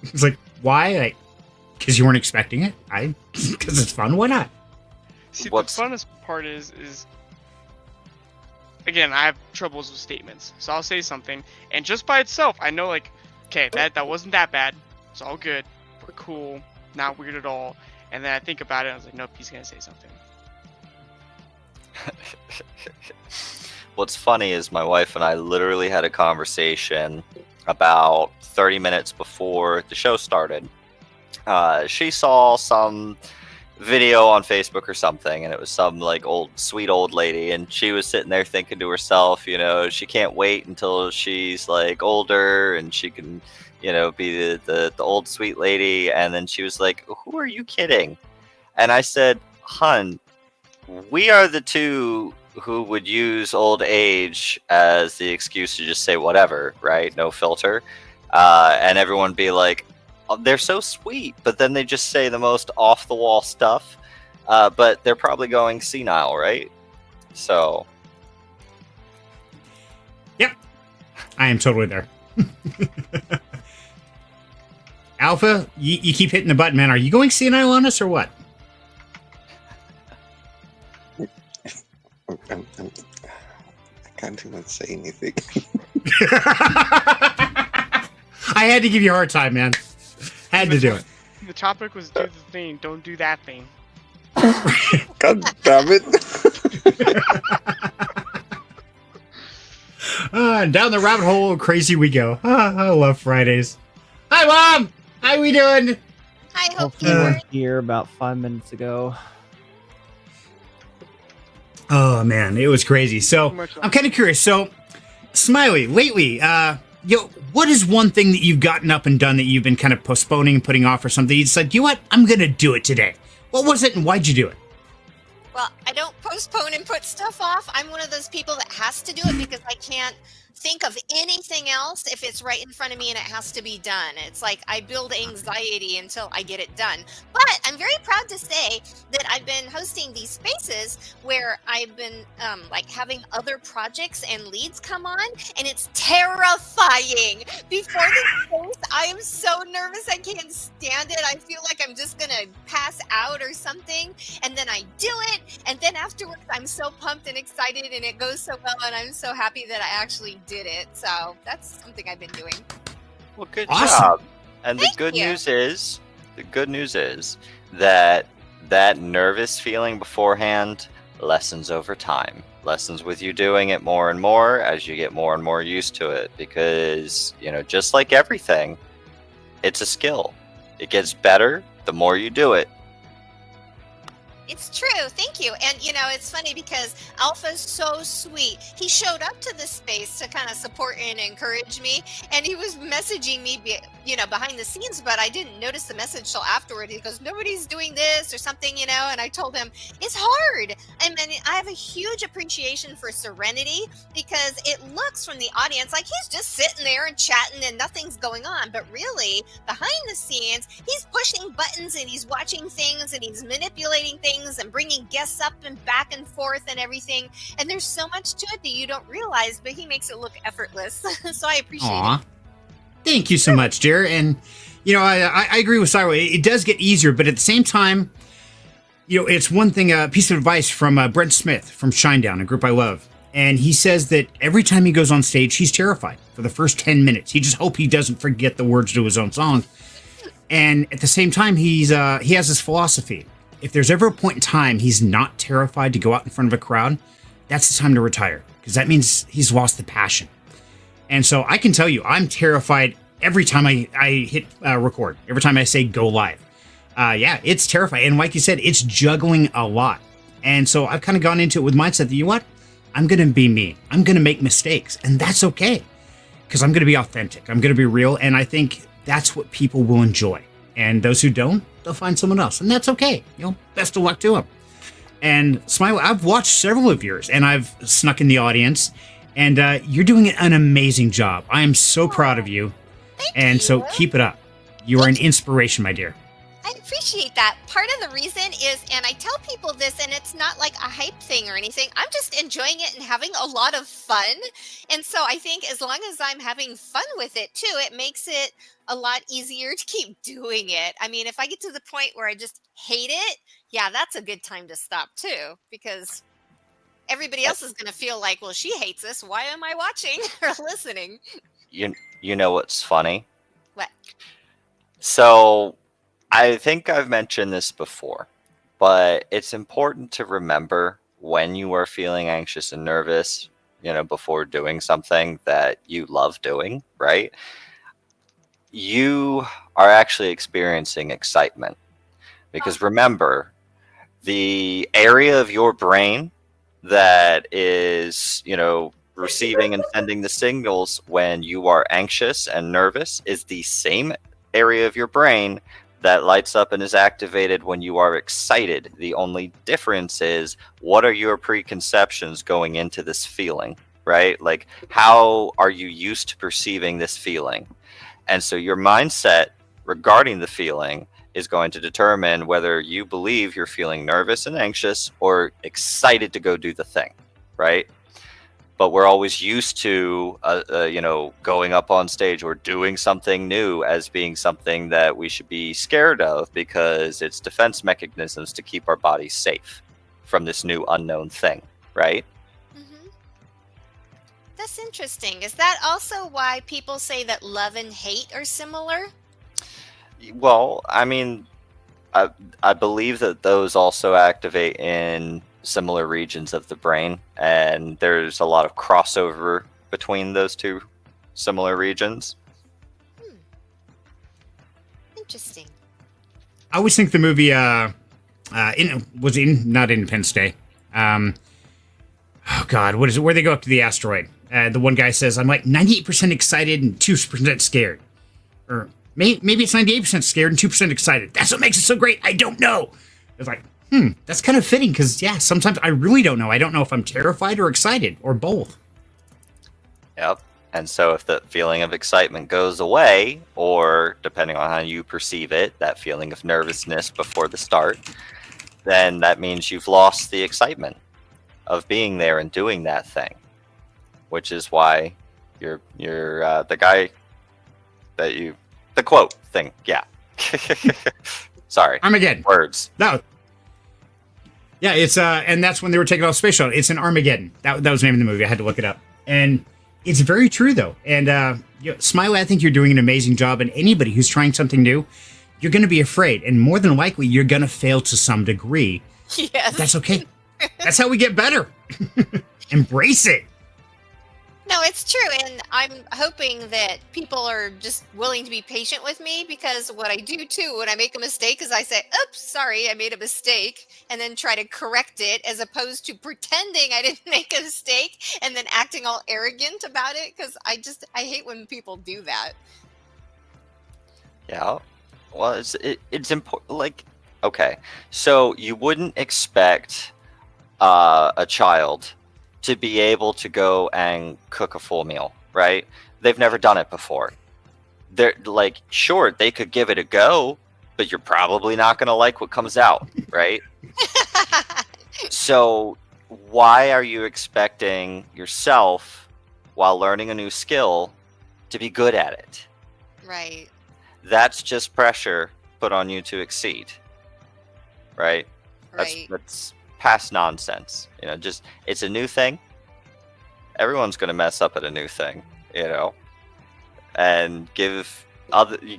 It's like, why? Like, because you weren't expecting it. Because it's fun. Why not? See, What's- the funnest part is again, I have troubles with statements, so I'll say something, and just by itself, I know, like, okay, that wasn't that bad. It's all good. We're cool. Not weird at all. And then I think about it, and I was like, nope, he's gonna say something. What's funny is my wife and I literally had a conversation about 30 minutes before the show started. She saw some video on Facebook or something, and it was some like sweet old lady, and she was sitting there thinking to herself, you know, she can't wait until she's like older and she can, you know, be the old sweet lady. And then she was like, "Who are you kidding?" And I said, "Hun, we are the two who would use old age as the excuse to just say whatever, right? No filter." And everyone be like, "Oh, they're so sweet," but then they just say the most off the wall stuff. But they're probably going senile, right? So I am totally there. Alpha, you keep hitting the button, man. Are you going senile on us or what? I can't even say anything. I had to give you a hard time, man. Had to do it. The topic was do the thing, don't do that thing. God damn it. Down the rabbit hole, crazy we go. I love Fridays. Hi, Mom. How we doing? I hope Hopefully you we're were. here about 5 minutes ago. Oh man, it was crazy. So Too much I'm kind of curious. So, Smiley, lately, what is one thing that you've gotten up and done that you've been kind of postponing and putting off or something? You decided, you know what? I'm gonna do it today. What was it, and why'd you do it? Well, I don't postpone and put stuff off. I'm one of those people that has to do it because I can't think of anything else if it's right in front of me and it has to be done. It's like I build anxiety until I get it done. But I'm very proud to say that I've been hosting these spaces where I've been like having other projects and leads come on, and it's terrifying. Before this space, I am so nervous. I can't stand it. I feel like I'm just gonna pass out or something. And then I do it, and then afterwards, I'm so pumped and excited, and it goes so well, and I'm so happy that I actually did it. So that's something I've been doing. well, good Awesome. job. And Thank the good you. news is that nervous feeling beforehand lessens over time. Lessens with you doing it more and more as you get more and more used to it. Because, just like everything, it's a skill. It gets better the more you do it. It's true. Thank you. And, it's funny because Alpha's so sweet. He showed up to this space to kind of support and encourage me. And he was messaging me, behind the scenes, but I didn't notice the message till afterward. He goes, nobody's doing this or something, and I told him it's hard. And I have a huge appreciation for Serenity because it looks from the audience like he's just sitting there and chatting and nothing's going on. But really, behind the scenes, he's pushing buttons and he's watching things and he's manipulating things and bringing guests up and back and forth and everything. And there's so much to it that you don't realize, but he makes it look effortless. So I appreciate it. Thank you so much, Jer. And, I agree with Cyro. It does get easier, but at the same time, it's one thing, a piece of advice from Brent Smith from Shinedown, a group I love. And he says that every time he goes on stage, he's terrified for the first 10 minutes. He just hopes he doesn't forget the words to his own song. And at the same time, he has this philosophy. If there's ever a point in time he's not terrified to go out in front of a crowd, that's the time to retire, because that means he's lost the passion. And so I can tell you, I'm terrified every time I hit record, every time I say go live. It's terrifying. And like you said, it's juggling a lot. And so I've kind of gone into it with mindset that, you know what? I'm going to be me. I'm going to make mistakes. And that's okay, because I'm going to be authentic. I'm going to be real. And I think that's what people will enjoy. And those who don't, they'll find someone else. And that's okay. Best of luck to them. And Smile, I've watched several of yours, and I've snuck in the audience. And you're doing an amazing job. I am so proud of you. Thank you. So keep it up. You are an inspiration, my dear. I appreciate that. Part of the reason is, and I tell people this, and it's not like a hype thing or anything, I'm just enjoying it and having a lot of fun. And so I think as long as I'm having fun with it too, it makes it a lot easier to keep doing it. I mean, if I get to the point where I just hate it, that's a good time to stop too, because everybody else is going to feel like, well, she hates this. Why am I watching or listening? You know what's funny? What? So I think I've mentioned this before, but it's important to remember when you are feeling anxious and nervous, before doing something that you love doing, right? You are actually experiencing excitement, because remember, the area of your brain that is, receiving and sending the signals when you are anxious and nervous is the same area of your brain that lights up and is activated when you are excited. The only difference is, what are your preconceptions going into this feeling, right? Like, how are you used to perceiving this feeling? And so your mindset regarding the feeling is going to determine whether you believe you're feeling nervous and anxious or excited to go do the thing, right? But we're always used to, going up on stage or doing something new as being something that we should be scared of, because it's defense mechanisms to keep our bodies safe from this new unknown thing, right? Mm-hmm. That's interesting. Is that also why people say that love and hate are similar? Well, I mean, I believe that those also activate in similar regions of the brain, and there's a lot of crossover between those two similar regions. Interesting. I always think the movie not Independence Day. Oh God, what is it? Where they go up to the asteroid? The one guy says, "I'm like 98% excited and 2% scared," or maybe it's 98% scared and 2% excited. That's what makes it so great. I don't know. It's like, that's kind of fitting, because sometimes I really don't know. I don't know if I'm terrified or excited or both. Yep. And so if the feeling of excitement goes away, or depending on how you perceive it, that feeling of nervousness before the start, then that means you've lost the excitement of being there and doing that thing, which is why you're the guy that the quote thing. Yeah. Sorry. Armageddon. Words. No. Yeah, it's and that's when they were taking off space shuttle. It's an Armageddon. That was the name of the movie. I had to look it up. And it's very true, though. And Smiley, I think you're doing an amazing job. And anybody who's trying something new, you're going to be afraid. And more than likely, you're going to fail to some degree. Yes. That's okay. That's how we get better. Embrace it. No, it's true. And I'm hoping that people are just willing to be patient with me, because what I do too when I make a mistake is I say, oops, sorry, I made a mistake, and then try to correct it, as opposed to pretending I didn't make a mistake and then acting all arrogant about it, because I hate when people do that. Yeah. Well, it's important. Like, okay, so you wouldn't expect a child to be able to go and cook a full meal, right? They've never done it before. They're like, sure, they could give it a go, but you're probably not going to like what comes out, right? So why are you expecting yourself, while learning a new skill, to be good at it? Right. That's just pressure put on you to exceed, right? Right. That's past nonsense. You know, just, it's a new thing. Everyone's going to mess up at a new thing, you know, and give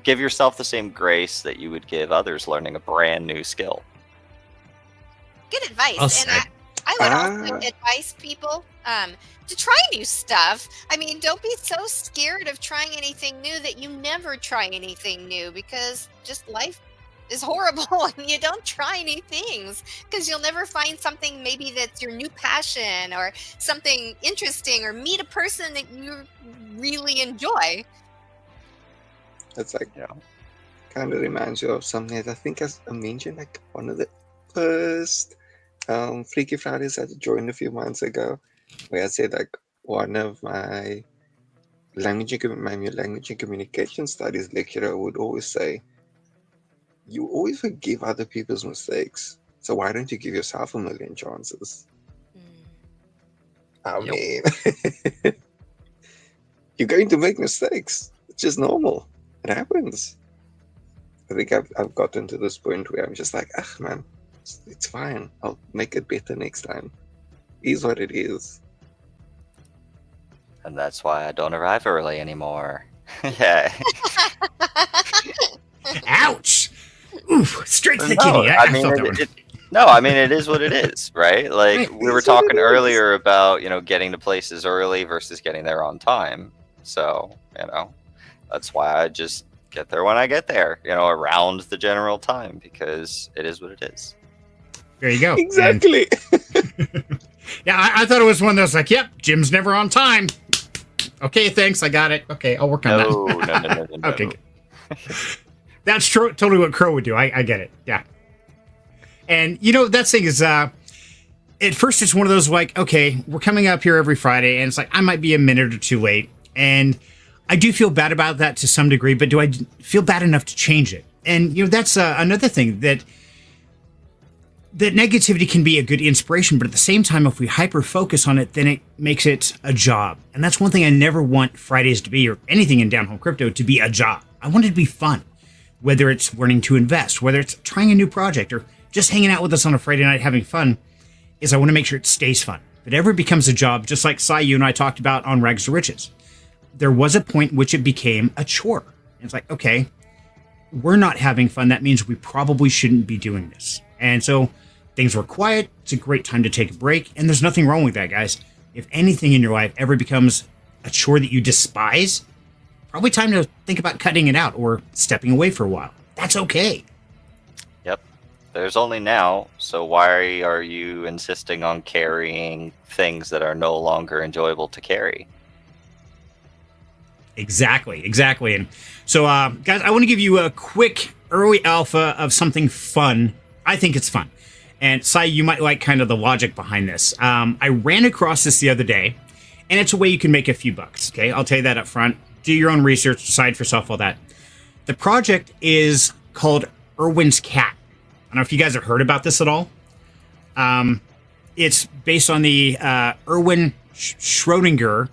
yourself the same grace that you would give others learning a brand new skill. Good advice. Well And said. I would also advise people to try new stuff. I mean, don't be so scared of trying anything new that you never try anything new, because just life is horrible and you don't try new things, because you'll never find something maybe that's your new passion or something interesting, or meet a person that you really enjoy. It's like, Yeah. kind of reminds you of something that I think I mentioned, like one of the first Freaky Fridays I joined a few months ago, where I said like one of my language and communication studies lecturer would always say, you always forgive other people's mistakes, so why don't you give yourself a million chances? I mean, you're going to make mistakes. It's just normal. It happens. I think I've gotten to this point where I'm just like, man, it's fine. I'll make it better next time. It is what it is. And that's why I don't arrive early anymore. Yeah. Ouch! Oof! Straight to the No, kitty. I mean, felt that one. no, I mean, it is what it is, right? Like, Right. we were It's what talking it is. earlier about, you know, getting to places early versus getting there on time. So, you know, that's why I just get there when I get there, you know, around the general time, because it is what it is. There you go. And, Exactly. yeah, I thought it was one that was like, yep, Jim's never on time. Okay, thanks. I got it. Okay, I'll work on No, that. no. Okay. That's totally what Qrow would do. I get it. Yeah. And, you know, that thing is, at first it's one of those like, okay, we're coming up here every Friday, and it's like, I might be a minute or two late. And I do feel bad about that to some degree, but do I feel bad enough to change it? And, you know, that's another thing, that negativity can be a good inspiration, but at the same time, if we hyper focus on it, then it makes it a job. And that's one thing I never want Fridays to be, or anything in Down Home Crypto, to be a job. I want it to be fun, whether it's learning to invest, whether it's trying a new project, or just hanging out with us on a Friday night having fun. Is I want to make sure it stays fun. If it ever becomes a job, just like Sai, you and I talked about on Rags to Riches, there was a point in which it became a chore. And it's like, okay, we're not having fun. That means we probably shouldn't be doing this. And so things were quiet. It's a great time to take a break. And there's nothing wrong with that, guys. If anything in your life ever becomes a chore that you despise, probably time to think about cutting it out or stepping away for a while. That's okay. Yep. There's only now, so why are you insisting on carrying things that are no longer enjoyable to carry? Exactly. And so, guys, I want to give you a quick early alpha of something fun. I think it's fun. And Sai, you might like kind of the logic behind this. I ran across this the other day, and it's a way you can make a few bucks. Okay, I'll tell you that up front. Do your own research, decide for yourself, all that. The project is called Irwin's Cat. I don't know if you guys have heard about this at all. It's based on the Erwin Schrödinger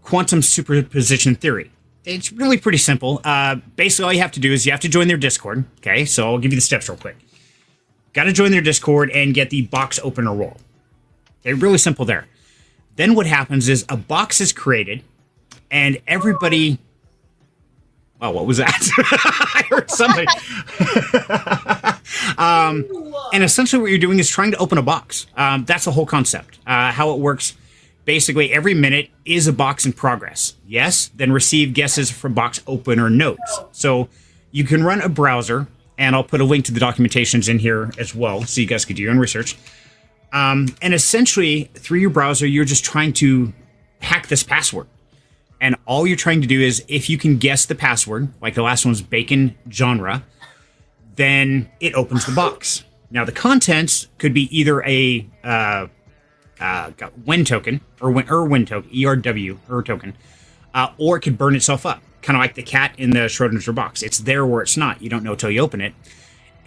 quantum superposition theory. It's really pretty simple. Basically, all you have to do is you have to join their Discord. Okay, so I'll give you the steps real quick. Got to join their Discord and get the box opener role. Okay, really simple there. Then what happens is a box is created, and everybody... Oh, what was that? I heard somebody. And essentially what you're doing is trying to open a box. That's the whole concept. How it works, basically every minute is a box in progress. Yes, then receive guesses from box opener nodes. So you can run a browser, and I'll put a link to the documentations in here as well, so you guys could do your own research. And essentially, through your browser, you're just trying to hack this password. And all you're trying to do is, if you can guess the password, like the last one's bacon genre, then it opens the box. Now, the contents could be either a win token, or win token, ERW, token, or it could burn itself up. Kind of like the cat in the Schrodinger's box. It's there or it's not. You don't know till you open it.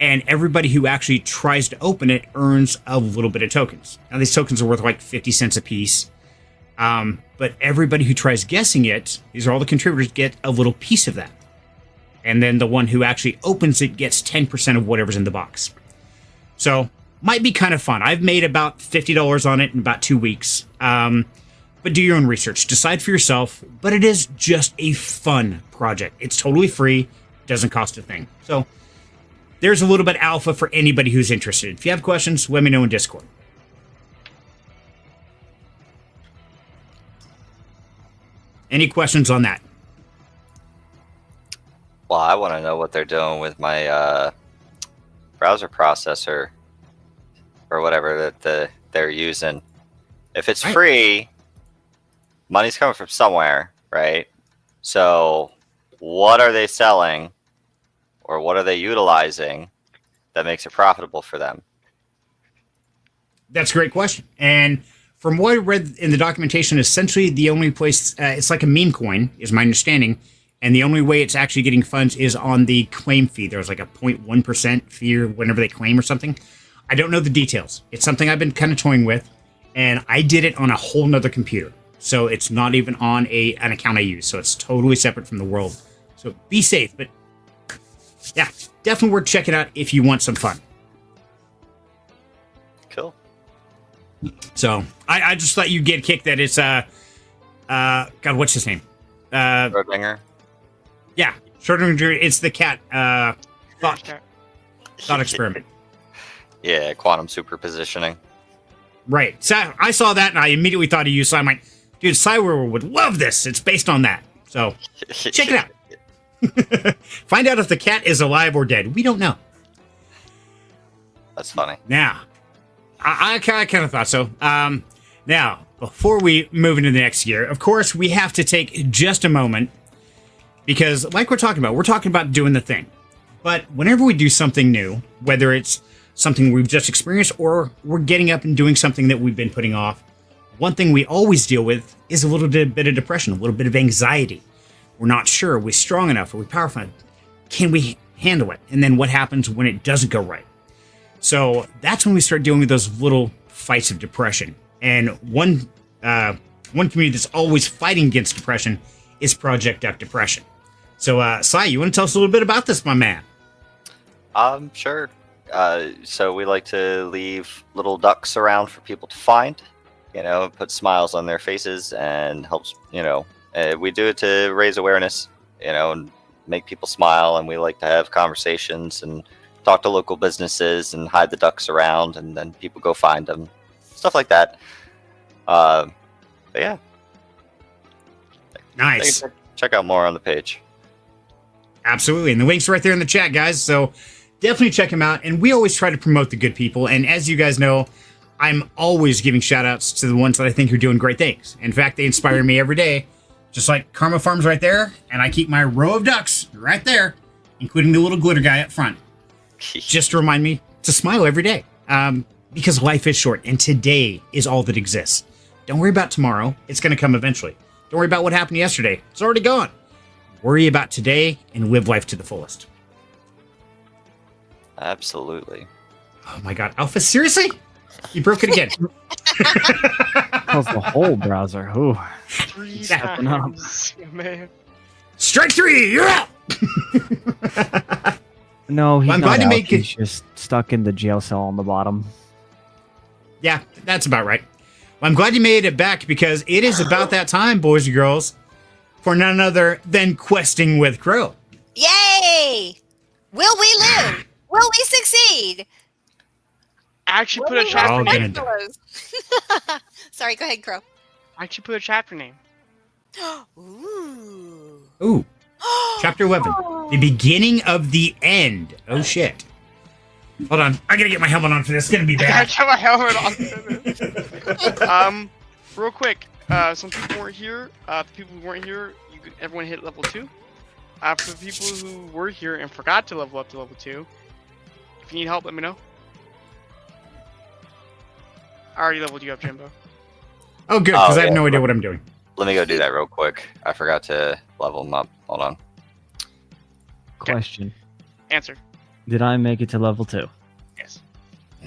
And everybody who actually tries to open it earns a little bit of tokens. Now, these tokens are worth like 50 cents a piece. But everybody who tries guessing it, these are all the contributors, get a little piece of that. And then the one who actually opens it gets 10% of whatever's in the box. So, might be kind of fun. I've made about $50 on it in about 2 weeks. But do your own research. Decide for yourself. But it is just a fun project. It's totally free. Doesn't cost a thing. So, there's a little bit alpha for anybody who's interested. If you have questions, let me know in Discord. Any questions on that? Well, I want to know what they're doing with my browser processor or whatever that they're using. If it's free, money's coming from somewhere, right? So what are they selling or what are they utilizing that makes it profitable for them? That's a great question. And from what I read in the documentation, essentially the only place, it's like a meme coin, is my understanding. And the only way it's actually getting funds is on the claim fee. There's like a 0.1% fee or whenever they claim or something. I don't know the details. It's something I've been kind of toying with. And I did it on a whole nother computer. So it's not even on an account I use. So it's totally separate from the world. So be safe. But yeah, definitely worth checking out if you want some fun. Cool. So I just thought you'd get a kick that it's, God, what's his name? Schrodinger. Yeah, Schrodinger. It's the cat thought experiment. Yeah, quantum superpositioning. Right. So I saw that and I immediately thought of you. So I'm like, dude, Cywer would love this. It's based on that. So check it out. Find out if the cat is alive or dead. We don't know. That's funny. Now, I kind of thought so. Now, before we move into the next year, of course, we have to take just a moment because, like we're talking about doing the thing. But whenever we do something new, whether it's something we've just experienced or we're getting up and doing something that we've been putting off, one thing we always deal with is a little bit of depression, a little bit of anxiety. We're not sure. Are we strong enough? Are we powerful enough? Can we handle it? And then what happens when it doesn't go right? So that's when we start dealing with those little fights of depression. And one community that's always fighting against depression is Project Duck Depression. So, Sai, you want to tell us a little bit about this, my man? Sure. So we like to leave little ducks around for people to find, put smiles on their faces and helps, we do it to raise awareness, and make people smile. And we like to have conversations and talk to local businesses and hide the ducks around, and then people go find them, stuff like that. But yeah. Nice. Check out more on the page. Absolutely. And the link's right there in the chat, guys. So definitely check them out. And we always try to promote the good people. And as you guys know, I'm always giving shout outs to the ones that I think are doing great things. In fact, they inspire me every day, just like Karma Farms right there. And I keep my row of ducks right there, including the little glitter guy up front, just to remind me to smile every day. Because life is short and today is all that exists. Don't worry about tomorrow. It's going to come eventually. Don't worry about what happened yesterday. It's already gone. Worry about today and live life to the fullest. Absolutely. Oh my God. Alpha, seriously? You broke it again. That was the whole browser. Ooh. 3 Stepping up. times, man. Strike 3, you're out! No, he's I'm not glad to out. make He's it- just stuck in the jail cell on the bottom. Yeah, that's about right. Well, I'm glad you made it back because it is about that time, boys and girls, for none other than Questing with Qrow. Yay! Will we live? Will we succeed? I actually put a What are chapter all those gonna name. die. marshmallows? Sorry, go ahead, Qrow. I actually put a chapter name. Ooh. Ooh, chapter 11. The beginning of the end. Oh, shit. Hold on. I gotta get my helmet on for this. It's gonna be I bad. got my helmet on. Real quick. Some people weren't here. The people who weren't here, everyone hit level 2. For the people who were here and forgot to level up to level 2, if you need help, let me know. I already leveled you up, Jimbo. Oh, good, because I have yeah. no idea what I'm doing. Let me go do that real quick. I forgot to level them up. Hold on. Question: Answer. Did I make it to level 2? Yes.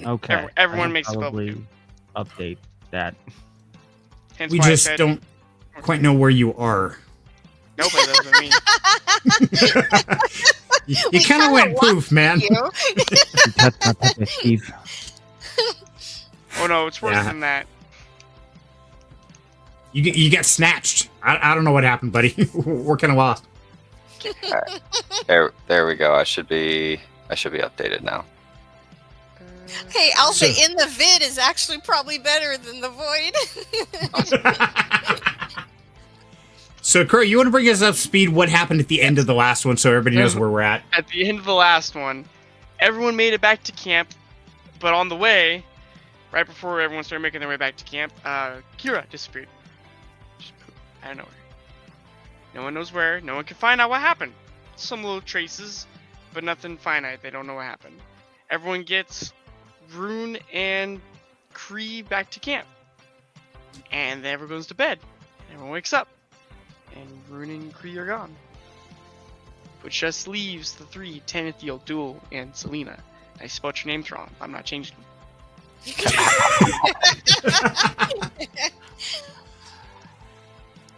Okay. Everyone I should makes it to level probably 2. update that. Hence We why I just said, don't quite know where you are. Nobody does but me. You We kind of kinda went lost poof, man. You. Touch my puppet, Steve. Oh no, it's worse Yeah. than that. You got snatched. I don't know what happened, buddy. We're kind of lost. There we go. I should be updated now. Hey, I'll say So- in the vid is actually probably better than the void. So, Qrow, you want to bring us up to speed what happened at the end of the last one so everybody knows where we're at? At the end of the last one, everyone made it back to camp, but on the way, right before everyone started making their way back to camp, Kira disappeared. Just poof, out of nowhere. No one knows where. No one can find out what happened. Some little traces, but nothing finite. They don't know what happened. Everyone gets Rune and Kree back to camp, and then everyone goes to bed. Everyone wakes up, and Rune and Kree are gone. Which just leaves the 3, Tenethiel, Duel, and Selena. I spelled your names wrong. I'm not changing them.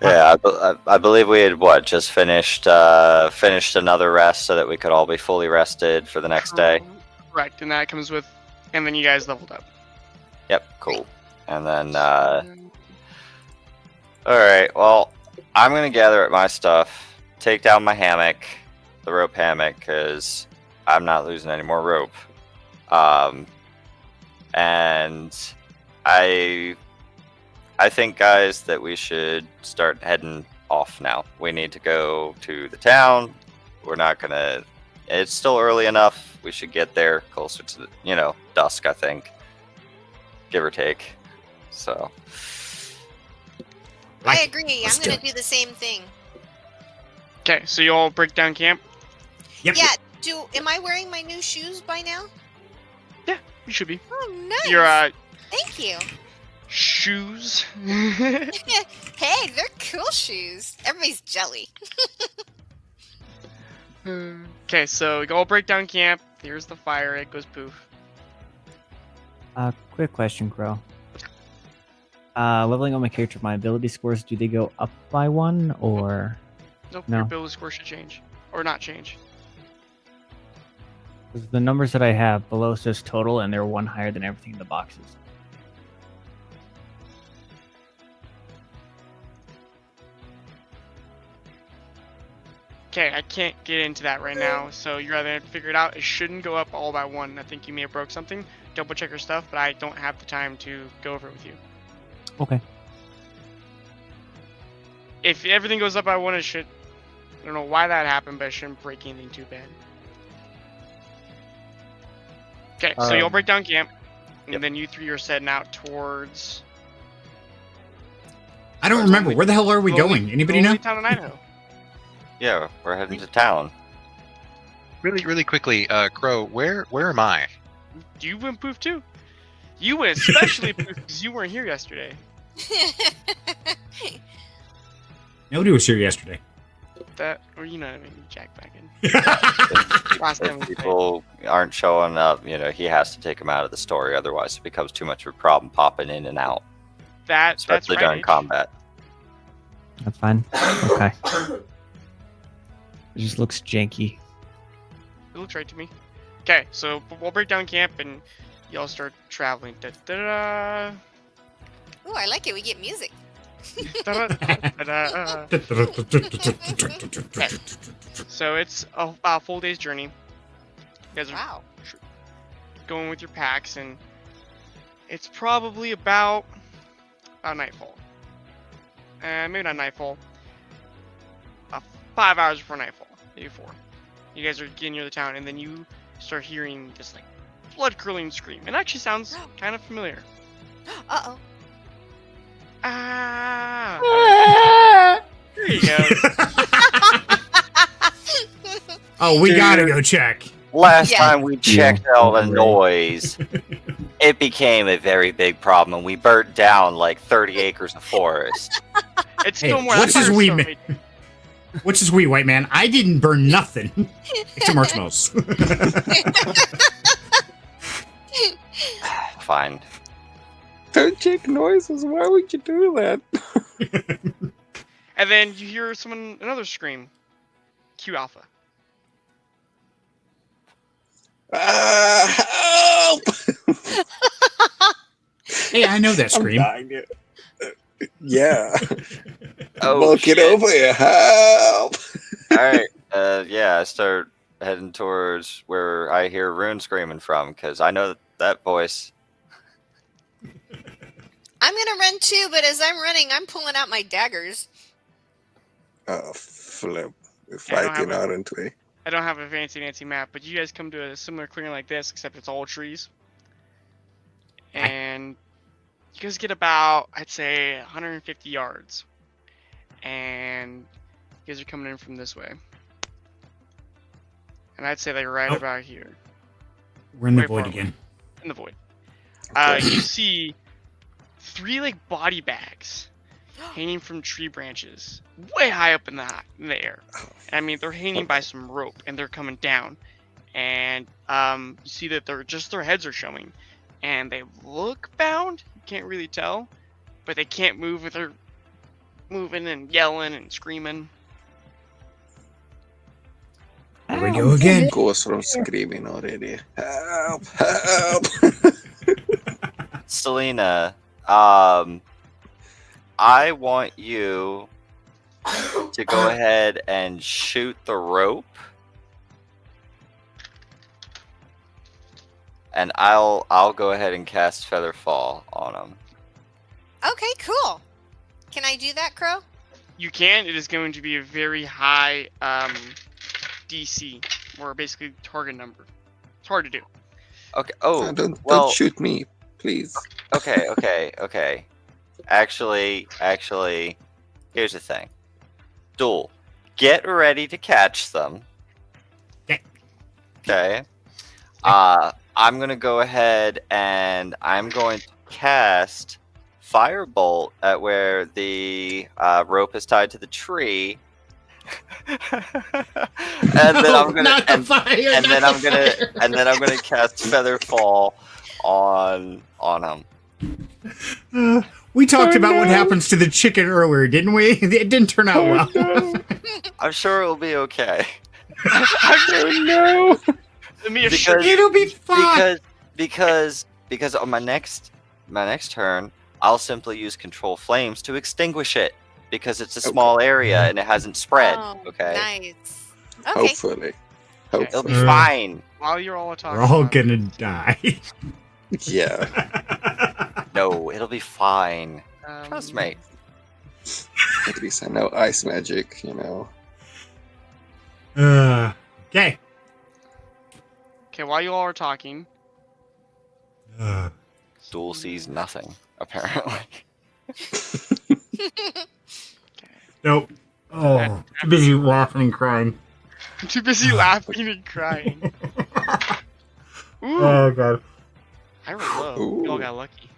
Yeah, I believe we had just finished another rest so that we could all be fully rested for the next day. Correct, and that comes with, and then you guys leveled up. Yep, cool. And then all right, well, I'm gonna gather up my stuff, take down my hammock, the rope hammock, because I'm not losing any more rope. And I think, guys, that we should start heading off now. We need to go to the town. We're not gonna. It's still early enough. We should get there closer to the, dusk, I think, give or take. So. I agree. Let's I'm going do to do the same thing. Okay, so you all break down camp. Yep. Yeah. Am I wearing my new shoes by now? You should be. Oh, nice. Your Thank you. shoes. Hey, they're cool shoes. Everybody's jelly. Okay, so you all break down camp. There's the fire. It goes poof. Quick question, Qrow. Leveling on my character, my ability scores, do they go up by 1 or? Nope, No. your ability score should change. Or not change. 'Cause the numbers that I have below says total, and they're 1 higher than everything in the boxes. Okay, I can't get into that right now, so you're either to figure it out. It shouldn't go up all by 1. I think you may have broke something. Double check your stuff, but I don't have the time to go over it with you. Okay. If everything goes up by 1, it should. I don't know why that happened, but it shouldn't break anything too bad. Okay, so you'll break down camp, and Yep. then you 3 are setting out towards. I don't remember. Where the hell are we Lonely- going? Anybody Lonely know? Town in Idaho. Yeah, we're heading to town. Really quickly, Qrow, where am I? You went poof too. You went especially poof because you weren't here yesterday. Nobody was here yesterday. That, or you know what I mean, Jack back in. Last time If we played. people aren't showing up, he has to take them out of the story. Otherwise, it becomes too much of a problem popping in and out, That's especially right. during H. combat. That's fine. Okay. It just looks janky. It looks right to me. Okay, so we'll break down camp and y'all start traveling. Da-da-da. Ooh, I like it. We get music. Da-da-da-da. So it's a full day's journey. You guys are Wow. going with your packs, and It's probably about nightfall. Maybe not nightfall. 5 hours before nightfall, maybe 4. You guys are getting near the town, and then you start hearing this like blood-curdling scream. It actually sounds kind of familiar. Uh-oh. Ah! There you go. Oh, we Dude. gotta go check. Last Yeah. time we checked out the Right. noise, it became a very big problem, and we burnt down like 30 acres of forest. It's Hey, still more. what's that's his fire wee storm, ma- mate. Which is we, white man. I didn't burn nothing except marshmallows. Fine. Don't check noises. Why would you do that? And then you hear another scream. Q Alpha. Help! Hey, I know that I'm scream. dying. Yeah. Oh, Walk it shit. over here. Help! Alright, yeah, I start heading towards where I hear Rune screaming from, because I know that voice. I'm gonna run too, but as I'm running, I'm pulling out my daggers. Oh, flip. We're Yeah, I don't fighting, have a- aren't we? I don't have a fancy map, but you guys come to a similar clearing like this, except it's all trees. And you guys get about, I'd say, 150 yards. And you guys are coming in from this way. And I'd say they're right Oh. about here, We're in the Wait void for it. again. in the void. Okay. You see 3 like body bags hanging from tree branches, way high up in the air. I mean, they're hanging by some rope, and they're coming down. And you see that their heads are showing, and they look bound. You can't really tell, but they can't move. But they're moving and yelling and screaming. Here we go again. Goes from screaming already. Help! Help! Selena, I want you to go ahead and shoot the rope. And I'll go ahead and cast Feather Fall on him. Okay, cool. Can I do that, Qrow? You can. It is going to be a very high DC, or basically target number. It's hard to do. Okay. Oh, don't well, shoot me, please. okay. Actually, here's the thing. Duel, get ready to catch them. Okay. I'm gonna go ahead and I'm going to cast Firebolt at where the rope is tied to the tree. and then I'm gonna Not the fire, and then not I'm the gonna fire. and then I'm gonna cast Feather Fall on him. We talked Oh, about what no. happens to the chicken earlier, didn't we? It didn't turn out well. I'm sure it'll be okay. Oh no! Let me assure Because- you. It'll be fine. Because on my next turn, I'll simply use Control Flames to extinguish it because it's a small area and it hasn't spread. Oh, Okay, nice. Okay. Hopefully. it'll be Uh, fine. While you're all talking, We're all about it, gonna die. Yeah. No, it'll be fine. Trust me. At least I know ice magic, you know. Okay. Okay, while you all are talking, Duel sees nothing apparently. Nope. Oh, too busy laughing and crying. I'm too busy laughing and crying. Ooh, God. I rolled low. You all Ooh. got lucky.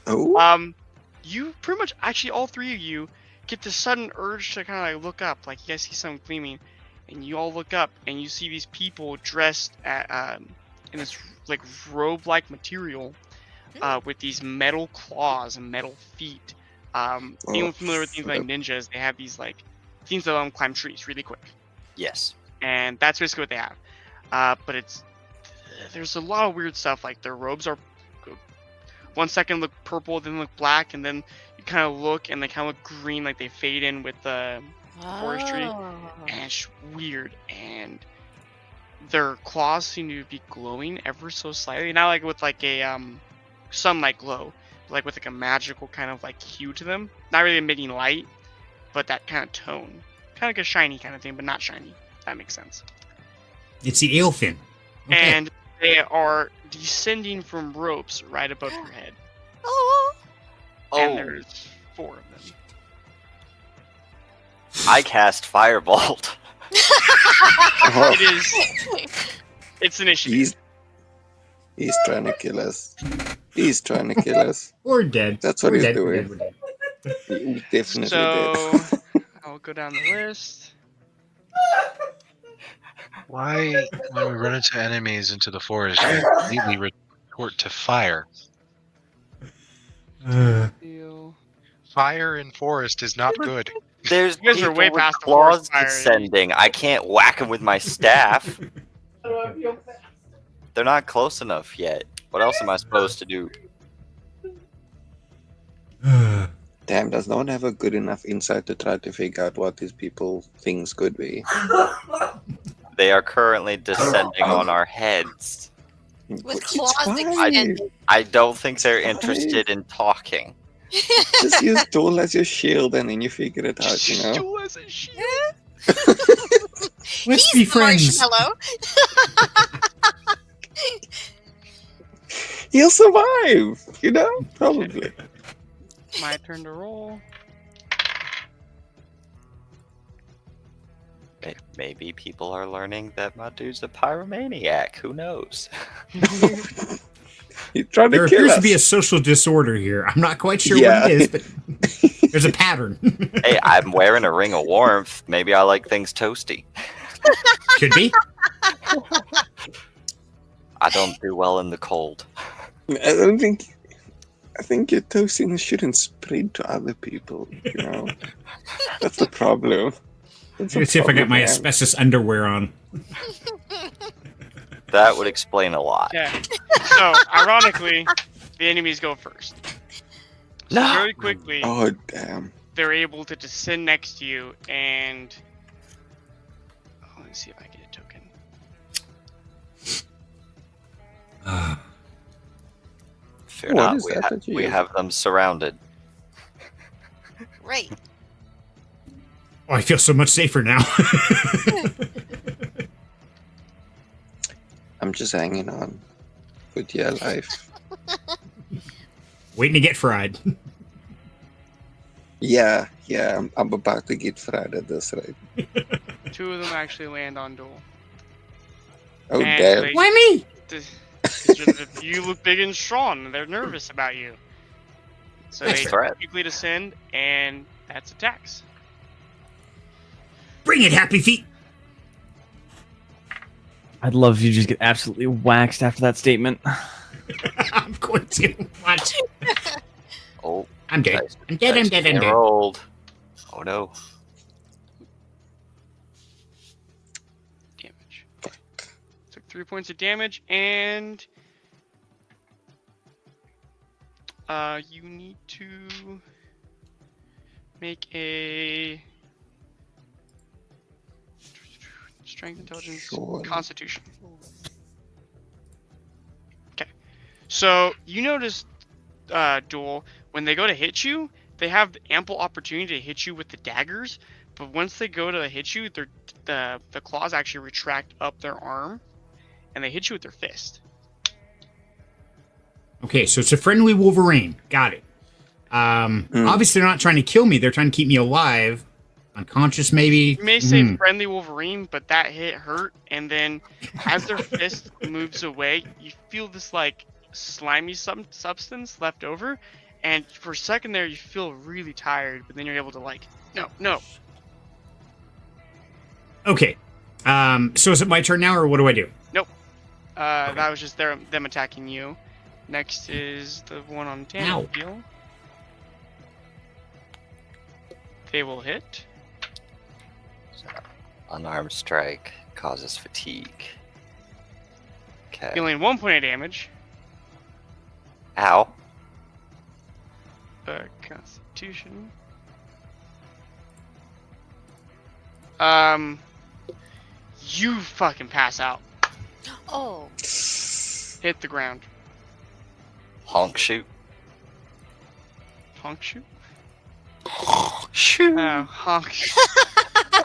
Oh, You pretty much, actually, all 3 of you get this sudden urge to kind of like look up, like you guys see something gleaming, and you all look up and you see these people dressed in this like robe-like material, with these metal claws and metal feet. Anyone familiar with things like ninjas? They have these like things that let them climb trees really quick, Yes. and that's basically what they have. But there's a lot of weird stuff. Like their robes are 1 second look purple, then look black, and then you kind of look and they kind of look green, like they fade in with the forestry. Oh. And it's weird. And their claws seem to be glowing ever so slightly, not like with like a sunlight glow, but like with like a magical kind of like hue to them. Not really emitting light, but that kind of tone, kind of like a shiny kind of thing, but not shiny. If that makes sense. It's the eel fin. Okay. And they are descending from ropes right above your head. Oh, And Oh, there's 4 of them. I cast Firebolt. Oh, It is. It's initiative. he's trying to kill us. He's trying to kill us. We're dead. That's what We're he's dead. We're doing. dead. We're dead. He definitely So did. I'll go down the list. Why, when we run into enemies into the forest, we completely retort to fire? Deal. Fire in forest is not good. There's You guys are people way with past the claws forest fire. descending. I can't whack them with my staff. They're not close enough yet. What else am I supposed to do? Damn, does no one have a good enough insight to try to figure out what these people things could be? They are currently descending on our heads. with It's claws fine. extended. I don't think they're Fine. interested in talking. Just use Tool as your shield and then you figure it out, you know? Stool as a shield. Let's He's be the friends. marshmallow. He'll survive, you know? Probably. My turn to roll. Maybe people are learning that my dude's a pyromaniac. Who knows? He's trying There to kill appears us. to be a social disorder here. I'm not quite sure Yeah. what it is, but there's a pattern. Hey, I'm wearing a ring of warmth. Maybe I like things toasty. Could be. I don't do well in the cold. I think your toastiness shouldn't spread to other people, you know? That's the problem. That's the Let's see if I got problem, my man. asbestos underwear on. That would explain a lot. Okay. So, ironically, the enemies go first. So No. very quickly, Oh, damn. they're able to descend next to you and... Oh, let's see if I get a token. Fear What not, is that that you we use? have them surrounded. Right. Oh, I feel so much safer now. I'm just hanging on. For dear life. Waiting to get fried. Yeah, I'm about to get fried at this rate. 2 of them actually land on Duel. Oh, And damn. they- Why me? You look big and strong, and they're nervous about you. So Nice they threat. quickly descend, and that's attacks. Bring it, Happy Feet. I'd love if you just get absolutely waxed after that statement. I'm going to watch. Oh, I'm dead. dice- I'm dead. I'm dice dead. I'm being dead. rolled. Oh no. Damage. Took 3 points of damage, and you need to make a strength, intelligence, Sure. constitution. Okay. So you notice, Duel, when they go to hit you, they have ample opportunity to hit you with the daggers, but once they go to hit you, the claws actually retract up their arm, and they hit you with their fist. Okay, so it's a friendly Wolverine. Got it. Obviously, they're not trying to kill me. They're trying to keep me alive. Unconscious, maybe. You may say Hmm. friendly Wolverine, but that hit hurt, and then as their fist moves away, you feel this like slimy substance left over, and for a second there you feel really tired, but then you're able to like, no. Okay. So is it my turn now, or what do I do? That was just them attacking you. Next is the one on Ow. Daniel. They will hit. Unarmed strike causes fatigue. Okay. Dealing 1 point of damage. Ow. Constitution. You fucking pass out. Oh, Hit the ground. Honk shoot. Honk shoot? Shoot. Oh, honk.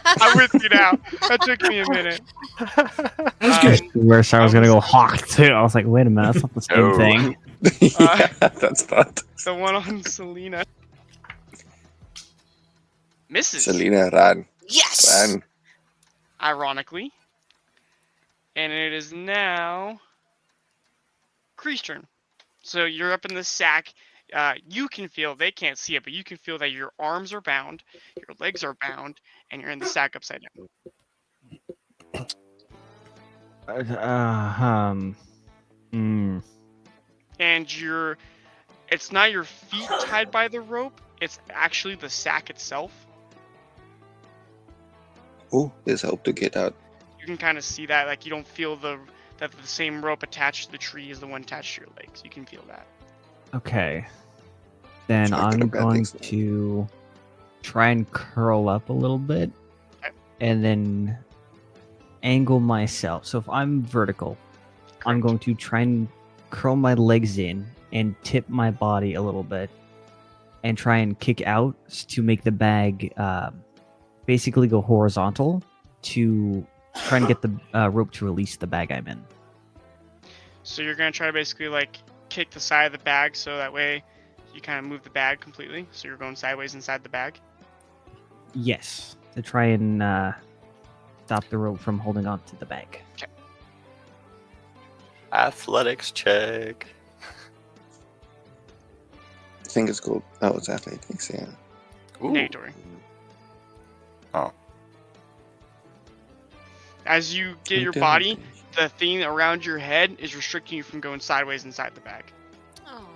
I'm with you now. That took me a minute. That was good. Where I was gonna go hawk too. I was like, wait a minute, that's not the same No. thing. Yeah, that's bad. The one on Selena. Misses. Selena, run. yes. Run. Ironically. And it is now Kree's turn. So you're up in the sack. You can feel, they can't see it, but you can feel that your arms are bound, your legs are bound, and you're in the sack upside down. And it's not your feet tied by the rope, it's actually the sack itself. Oh, there's hope to get out. You can kind of see that, like you don't feel that the same rope attached to the tree is the one attached to your legs. You can feel that. Okay. Then Sorry, could I'm have got going things now. to try and curl up a little bit Okay. and then angle myself. So if I'm vertical, I'm Correct. going to try and curl my legs in and tip my body a little bit and try and kick out to make the bag basically go horizontal to try and get the rope to release the bag I'm in. So you're gonna try to basically like kick the side of the bag so that way you kind of move the bag completely. So you're going sideways inside the bag. Yes, to try and stop the rope from holding on to the bag. Athletics check. I think it's called. Oh, it's athletics. Yeah. Ooh. Negatory. Oh. As you get your body, the thing around your head is restricting you from going sideways inside the bag. Oh.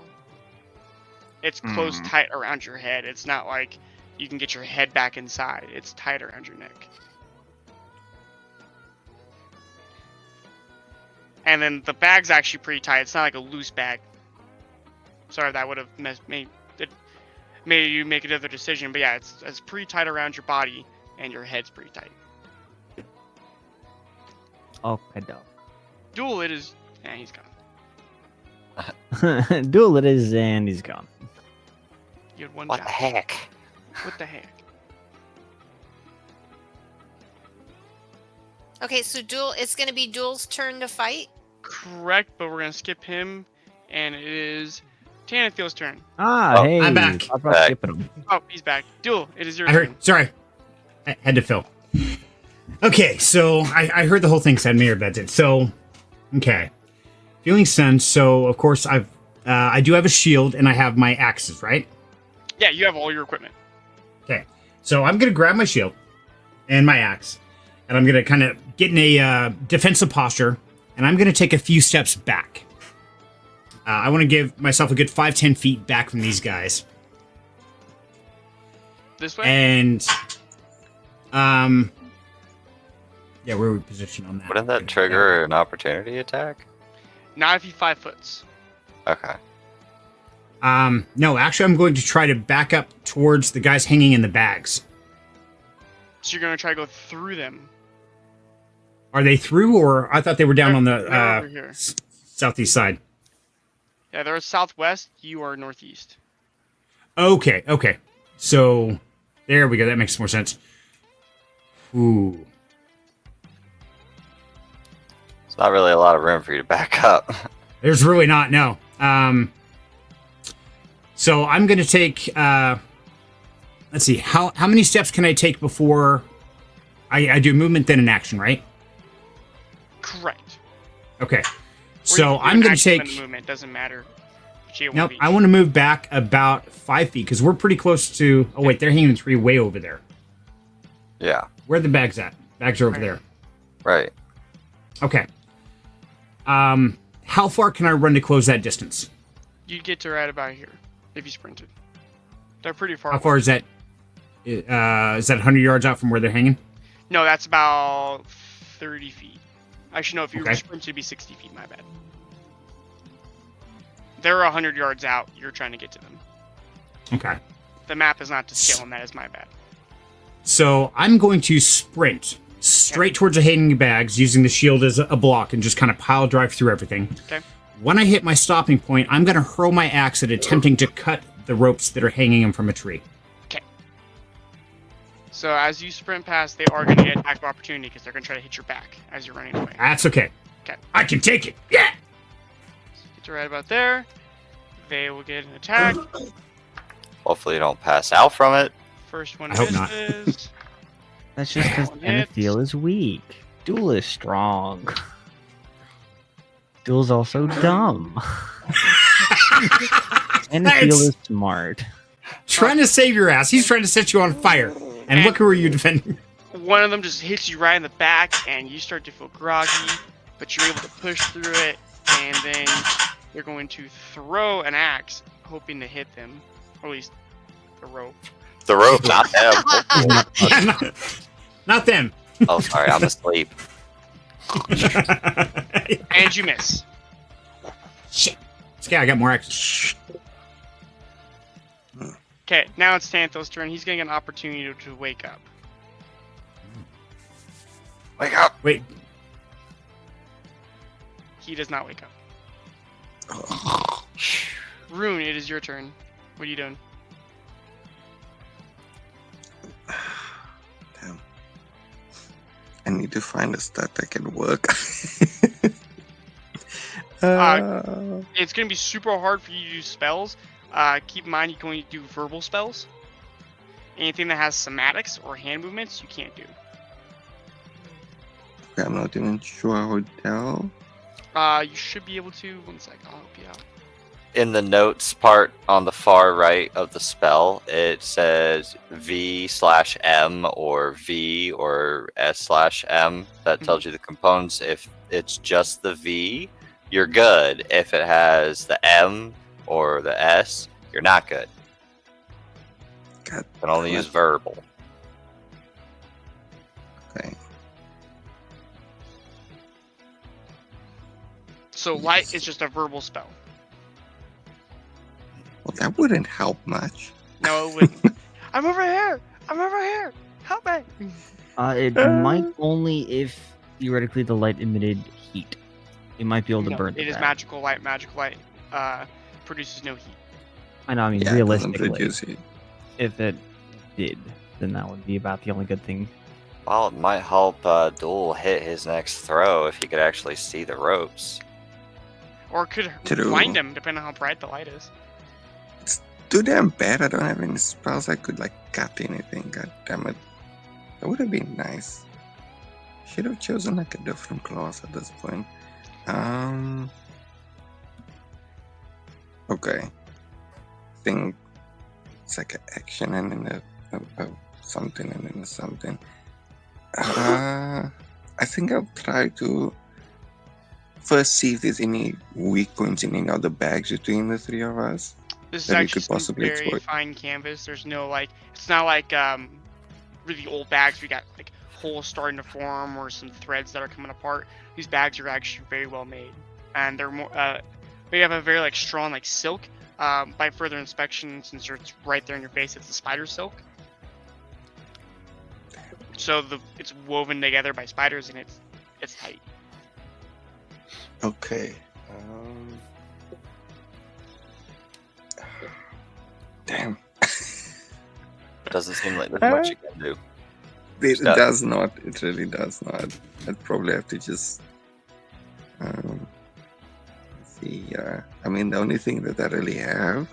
It's closed tight around your head. It's not like you can get your head back inside. It's tight around your neck. And then the bag's actually pretty tight. It's not like a loose bag. Sorry, that would have made you make another decision. But yeah, it's pretty tight around your body, and your head's pretty tight. Okay, dope. Duel, it is. Yeah, he's gone. Duel it is, and he's gone. You had one What job. the heck? What the heck? Okay, so it's going to be Duel's turn to fight. Correct, but we're gonna skip him, and it is Tanithil's turn. Ah, Oh, hey, I'm back. talk about Back. skipping him. Oh, he's back. Duel, it is your I turn. heard. Sorry, I had to fill. Okay, so I heard the whole thing said Mayor Bet did. So, okay, feeling sense. So of course I do have a shield and I have my axes, right? Yeah, you have all your equipment. Okay, so I'm gonna grab my shield and my axe, and I'm gonna kind of get in a defensive posture, and I'm gonna take a few steps back. I want to give myself a good 5-10 feet back from these guys, This way. and yeah, where are we positioned on that? Wouldn't that trigger an opportunity attack? Not if you 5 foots. Okay. No, actually, I'm going to try to back up towards the guys hanging in the bags. So you're gonna try to go through them. Are they through, or I thought they were down on They're the over here. southeast side? Yeah, they're southwest. You are northeast. Okay. So there we go. That makes more sense. Ooh. It's not really a lot of room for you to back up. There's really not, no. So I'm going to take, let's see, how many steps can I take before I do movement, then an action, right? Correct. Okay. Or So you can do I'm an going to action and take, movement. Doesn't matter. But you get one nope, of I each. want to move back about 5 feet because we're pretty close to, oh wait, they're hanging in a tree way over there. Yeah. Where are the bags at? Bags are over there. Right. Okay. How far can I run to close that distance? You get to right about here if you sprinted. They're pretty far. How away. far is that? Is that 100 yards out from where they're hanging? No, that's about 30 feet. Actually, no, if you Okay. sprint, it'd be 60 feet. My bad. They're 100 yards out. You're trying to get to them. Okay. The map is not to scale, and that is my bad. So I'm going to sprint straight towards the hanging bags, using the shield as a block, and just kind of pile drive through everything. Okay. When I hit my stopping point, I'm going to hurl my axe at attempting to cut the ropes that are hanging him from a tree. So as you sprint past, they are going to get attack of opportunity because they're going to try to hit your back as you're running away. That's okay. Okay. I can take it. Yeah. So get to right about there. They will get an attack. Hopefully you don't pass out from it. First one I hope not. misses. That's just because One hit. Enfield is weak. Duel is strong. Duel's also dumb. Enfield is smart. Trying to save your ass. He's trying to set you on fire. And look who are you defending. One of them just hits you right in the back, and you start to feel groggy, but you're able to push through it, and then you're going to throw an axe, hoping to hit them, or at least the rope. The rope, not them. Not them. Oh, sorry, I'm asleep. And you miss. Shit. Okay, I got more axes. Okay, now it's Tanthel's turn. He's getting an opportunity to wake up. Wake up! Wait. He does not wake up. Rune, it is your turn. What are you doing? Damn. I need to find a stat that can work. It's going to be super hard for you to do spells. Keep in mind, you're going to do verbal spells. Anything that has somatics or hand movements, you can't do. I'm not even sure how to tell. You should be able to. One sec, I'll help you out. In the notes part on the far right of the spell, it says V/M or V or S/M. That tells you the components. If it's just the V, you're good. If it has the M or the S, you're not good. God, You can only use verbal. okay. So light is just a verbal spell. Well, that wouldn't help much. No, it wouldn't. I'm over here! I'm over here! Help me! It might only if theoretically the light emitted heat. It might be able to No, burn. it is that. magical light. Magical light produces no heat. I know. I mean, Yeah, it doesn't realistically, produce it. if it did, then that would be about the only good thing. Well, it might help Duel hit his next throw if he could actually see the ropes. Or it could True. blind him, depending on how bright the light is. It's too damn bad I don't have any spells I could like cut anything. God damn it. That would have been nice. Should have chosen like a different class at this point. Okay. I think it's like an action and then a something and then a something. I think I'll try to first see if there's any weak points in any of the bags between the three of us. This is That we actually could some possibly very exploit. fine canvas. There's no like, it's not like really old bags. We got like holes starting to form or some threads that are coming apart. These bags are actually very well made, and they're more. They have a very like strong like silk. By further inspection, since it's right there in your face, it's the spider silk. So it's woven together by spiders, and it's tight. Okay. Damn. Doesn't seem like there's much you can do. It Stuff. does not. It really does not. I'd probably have to just see. I mean, the only thing that I really have,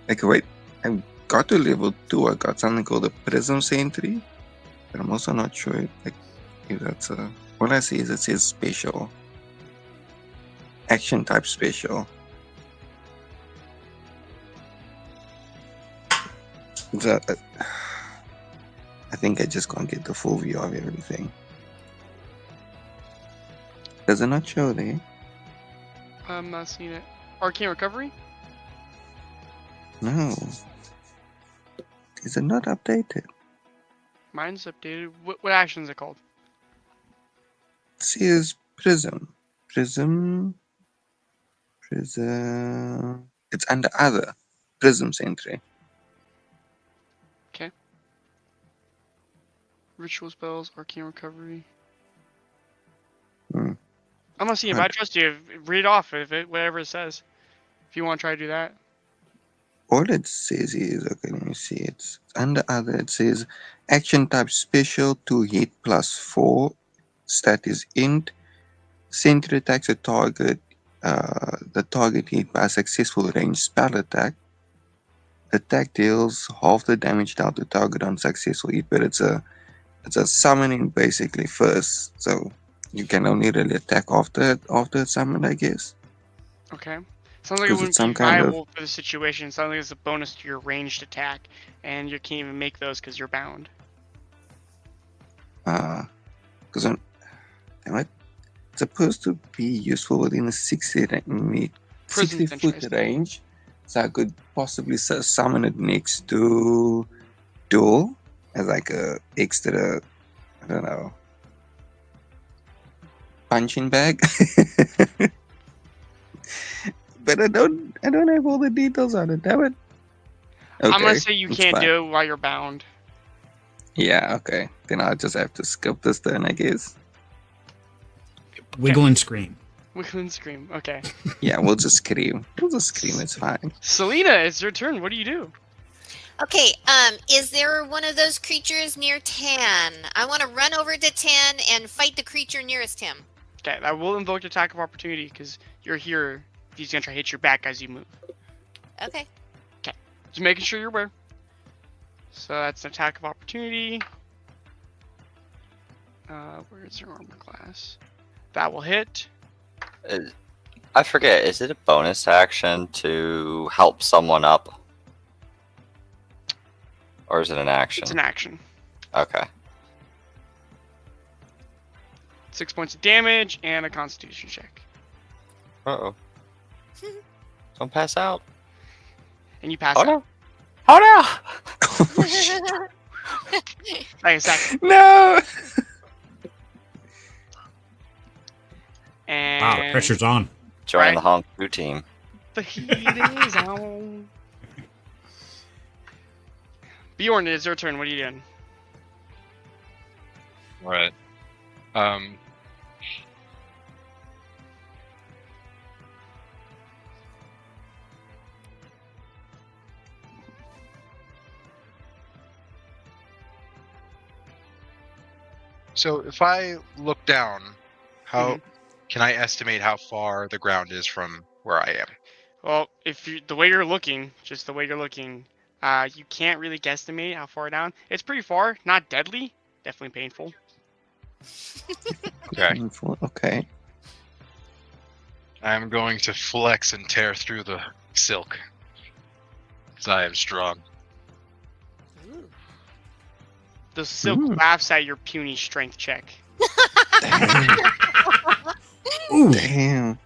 like, wait, I got to level 2. I got something called a Prism Sentry, but I'm also not sure if that's a. All I see is it says special, action type special. I think I just can't get the full view of everything. Does it not show there? I'm not seeing it. Arcane recovery? No. Is it not updated? Mine's updated. What action is it called? It says Prism. Prism. It's under other. Prism Sentry. Ritual spells, arcane recovery. Hmm. I'm gonna see if I trust you. Read off whatever it says. If you want to try to do that. All it says is, okay, let me see. It's under other. It says action type special to hit +4. Stat is int. Center attacks a target. The target hit by a successful ranged spell attack. Attack deals half the damage dealt to target on successful hit, but it's a summoning basically first, so you can only really attack after it's summoned, I guess. Okay. Sounds like it 'Cause wouldn't it's some be kind of- viable for the situation. Sounds like it's a bonus to your ranged attack, and you can't even make those because you're bound. Because it's supposed to be useful within a 60 Prison foot interest. range, so I could possibly summon it next to Duel as like a extra, I don't know, punching bag. But I don't have all the details on it, damn it. Okay, I'm gonna say you it's can't fine. do it while you're bound. Yeah, okay. Then I'll just have to skip this turn, I guess. Wiggle and scream. Wiggle and scream. Okay. Yeah, we'll just scream. It's fine. Selena, it's your turn. What do you do? Okay, is there one of those creatures near Tan? I want to run over to Tan and fight the creature nearest him. Okay, I will invoke attack of opportunity because you're here. He's gonna try to hit your back as you move. Okay. Just making sure you're aware. So that's an attack of opportunity. Where's your armor class? That will hit. I forget. Is it a bonus action to help someone up, or is it an action? It's an action. Okay. 6 points of damage and a Constitution check. Uh-oh. Don't pass out. And you pass Oh out. no. Oh no! Like a second. No! And Wow, the pressure's on. Join Right. the Honk Fu team. the heat is on. Bjorn, it's your turn. What are you doing? Right. So if I look down, how can I estimate how far the ground is from where I am? Well, if you the way you're looking, just the way you're looking, you can't really guesstimate how far down. It's pretty far, not deadly, definitely painful. Okay. Painful, okay. I'm going to flex and tear through the silk. Because I am strong. The silk Ooh. laughs at your puny strength check. Ooh. Damn.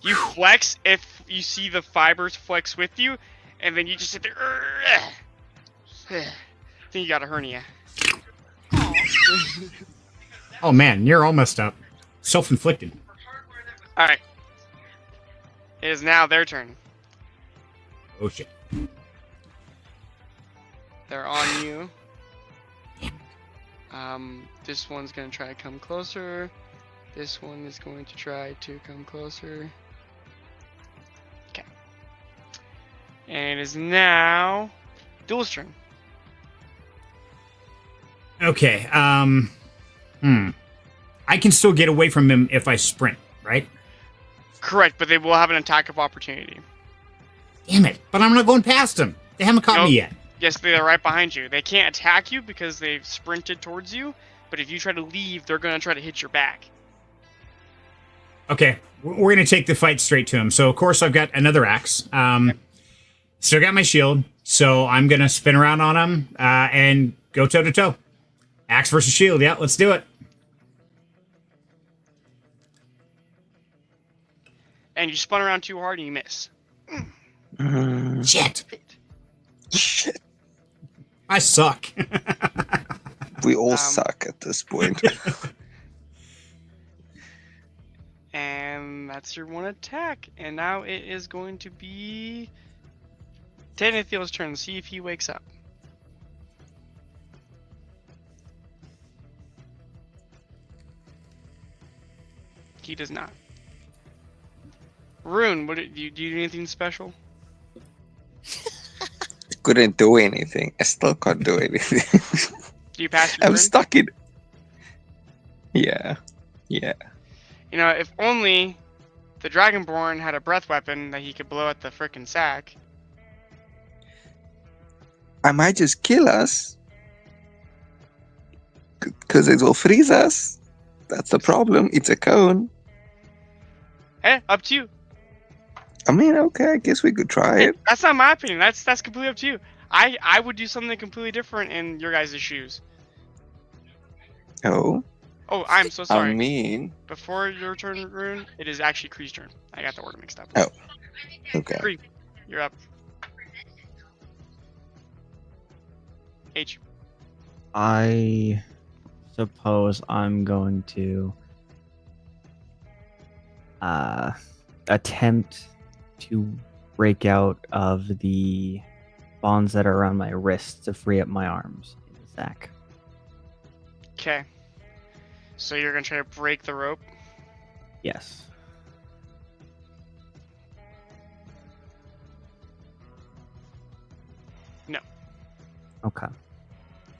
You flex if you see the fibers flex with you, and then you just sit there. I think you got a hernia. Oh man, you're all messed up. Self-inflicted. All right. It is now their turn. Oh shit. They're on you. This one's gonna try to come closer. This one is going to try to come closer. Okay. And it is now Duel's turn. Okay. I can still get away from him if I sprint, right? Correct, but they will have an attack of opportunity. Damn it! But I'm not going past him. They haven't caught Nope. me yet. Yes, they are right behind you. They can't attack you because they've sprinted towards you, but if you try to leave, they're gonna try to hit your back. Okay, we're gonna take the fight straight to him. So of course I've got another axe. Still got my shield, so I'm gonna spin around on him and go toe to toe. Axe versus shield. Yeah, let's do it. And you spun around too hard and you miss. Shit, Shit. I suck. We all suck at this point. And that's your one attack. And now it is going to be Tanathiel's turn. See if he wakes up. He does not. Rune, do you do anything special? Couldn't do anything. I still can't do anything. Do you pass your I'm turn? stuck in. Yeah. Yeah. You know, if only the Dragonborn had a breath weapon that he could blow at the frickin' sack. I might just kill us. Because it will freeze us. That's the problem. It's a cone. Hey, up to you. I mean, okay, I guess we could try Hey, it. that's not my opinion. That's completely up to you. I would do something completely different in your guys' shoes. Oh, Oh, I'm so sorry. I mean, Before your turn, Rune, it is actually Kree's turn. I got the order mixed up. Oh. okay. Kree, you're up. H. I suppose I'm going to attempt to break out of the bonds that are around my wrists to free up my arms in the sack. Okay. So you're gonna try to break the rope. Yes. No. Okay.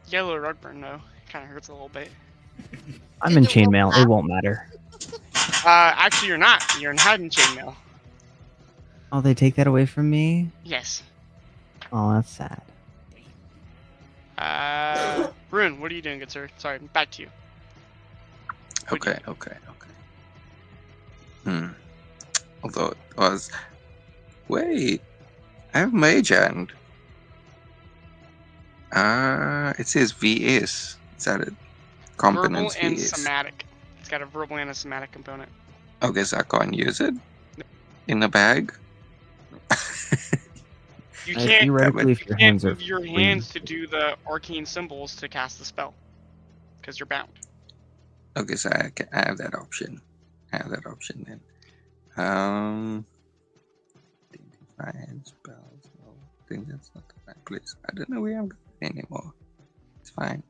Yellow rug burn though. Kind of hurts a little bit. I'm in chainmail. It won't matter. Actually, you're not. You're not in chainmail. Oh, they take that away from me? Yes. Oh, that's sad. Rune, what are you doing, good sir? Sorry, back to you. Okay. Although it was. Wait. I have mage hand. It says VS. Is that it? Verbal Components and VS. somatic. It's got a verbal and a somatic component. Okay, so I can't use it? In the bag? You Uh, can't, theoretically, if you your can't hands are move your free. hands to do the arcane symbols to cast the spell. Because you're bound. Okay, so I have that option. I have that option then. Identify and spells. No, I think that's not the right place. I don't know where I'm going anymore. It's fine.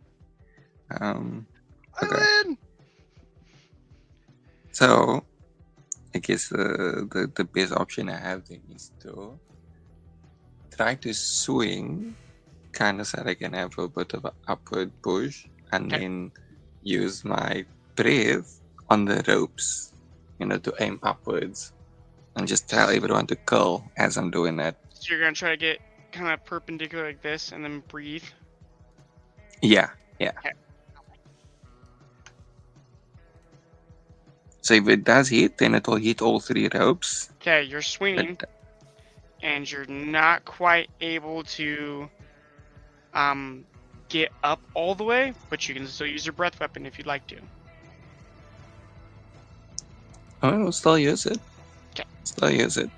Okay. I win! So, I guess the best option I have then is to try to swing, kind of so that I can have a bit of an upward push, and Okay. then use my breath on the ropes, to aim upwards, and just tell everyone to curl as I'm doing that. So you're going to try to get kind of perpendicular like this and then breathe. Yeah. Okay. So if it does hit, then it will hit all three ropes. Okay, you're swinging. But, And you're not quite able to get up all the way, but you can still use your breath weapon if you'd like to. I will still use it. Okay. Still use it.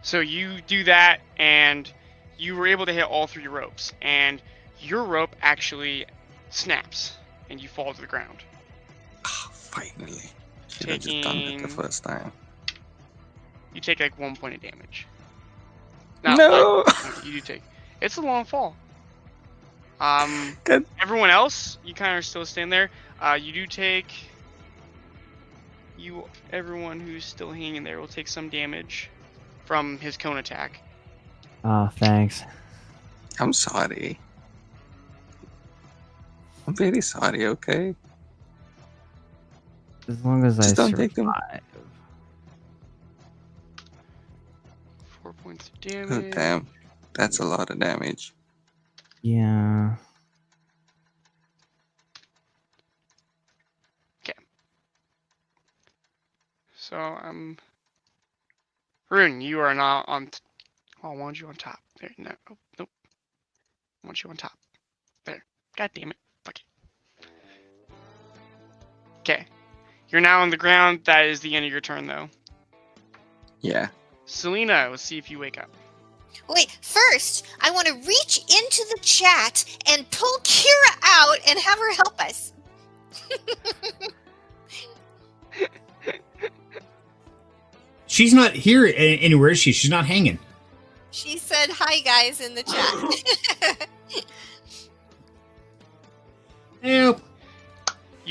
So you do that, and you were able to hit all three ropes, and your rope actually snaps, and you fall to the ground. Finally. Should have just done that the first time. You take like 1 point of damage. No! You do take. It's a long fall. Good. Everyone else, you kind of still stand there. You do take. Everyone who's still hanging there will take some damage from his cone attack. Oh, thanks. I'm sorry. I'm very sorry, okay? As long as Just I don't take them. survive. 4 points of Oh, damage. damn. That's a lot of damage. Yeah. So Rune, you are not on. Oh, I want you on top. There, no, oh, nope. I want you on top. There. God damn it. Fuck it. Okay. You're now on the ground. That is the end of your turn, though. Yeah. Selena, let's see if you wake up. Wait, first, I want to reach into the chat and pull Kira out and have her help us. She's not here anywhere, is she? She's not hanging. She said hi, guys, in the chat. Help.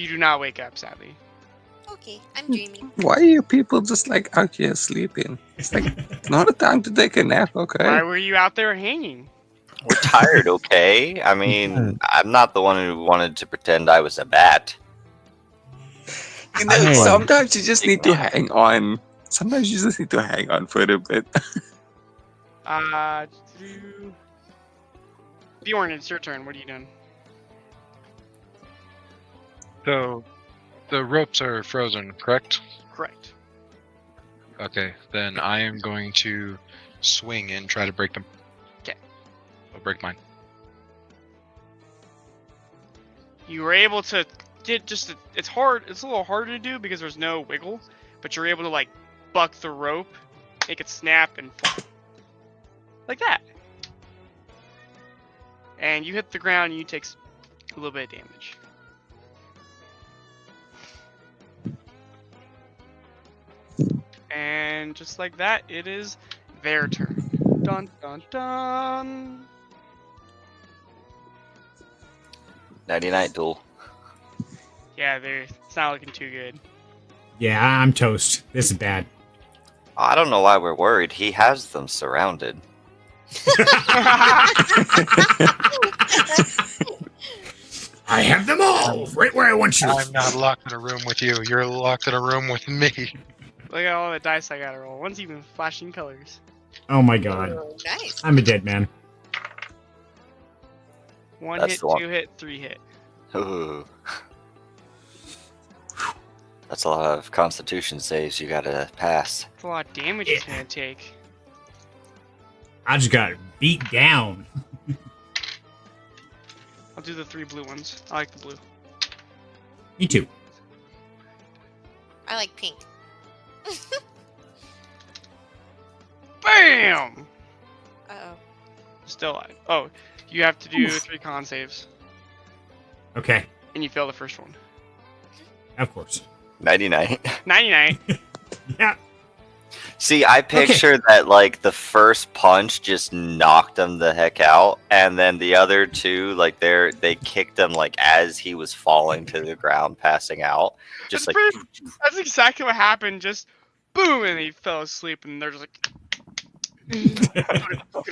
You do not wake up, sadly. Okay, I'm dreaming. Why are you people just like out here sleeping? It's like not a time to take a nap, okay? Why were you out there hanging? We're tired, okay? I mean, I'm not the one who wanted to pretend I was a bat. You know, Hey. sometimes you just need to hang on. Sometimes you just need to hang on for a bit. Bjorn, it's your turn. What are you doing? So, the ropes are frozen, correct? Correct. Okay, then I am going to swing and try to break them. 'Kay. I'll break mine. You were able to get just it's hard. It's a little harder to do because there's no wiggle, but you're able to like buck the rope, make it snap and fall. Like that. And you hit the ground and you take a little bit of damage. And just like that, it is their turn. Dun dun dun. Nighty-night, duel. Yeah, it's not looking too good. Yeah, I'm toast. This is bad. I don't know why we're worried. He has them surrounded. I have them all right where I want you. I'm not locked in a room with you. You're locked in a room with me. Look at all the dice I gotta roll. One's even flashing colors. Oh my god. Oh, nice. I'm a dead man. One That's hit, the one. 2 hit, 3 hit. Ooh. That's a lot of constitution saves you gotta pass. That's a lot of damage it's gonna take. I just got beat down. I'll do the 3 blue ones. I like the blue. Me too. I like pink. BAM! Uh-oh. Still alive. Oh, you have to do 3 con saves. Okay, And you fail the first one. of course. Nighty-night. 99. Yeah. See, I pictured that, like, the first punch just knocked him the heck out, and then the other two, like, they kicked him, like, as he was falling to the ground, passing out. Just like, That's exactly what happened. Just boom, and he fell asleep, and they're just like,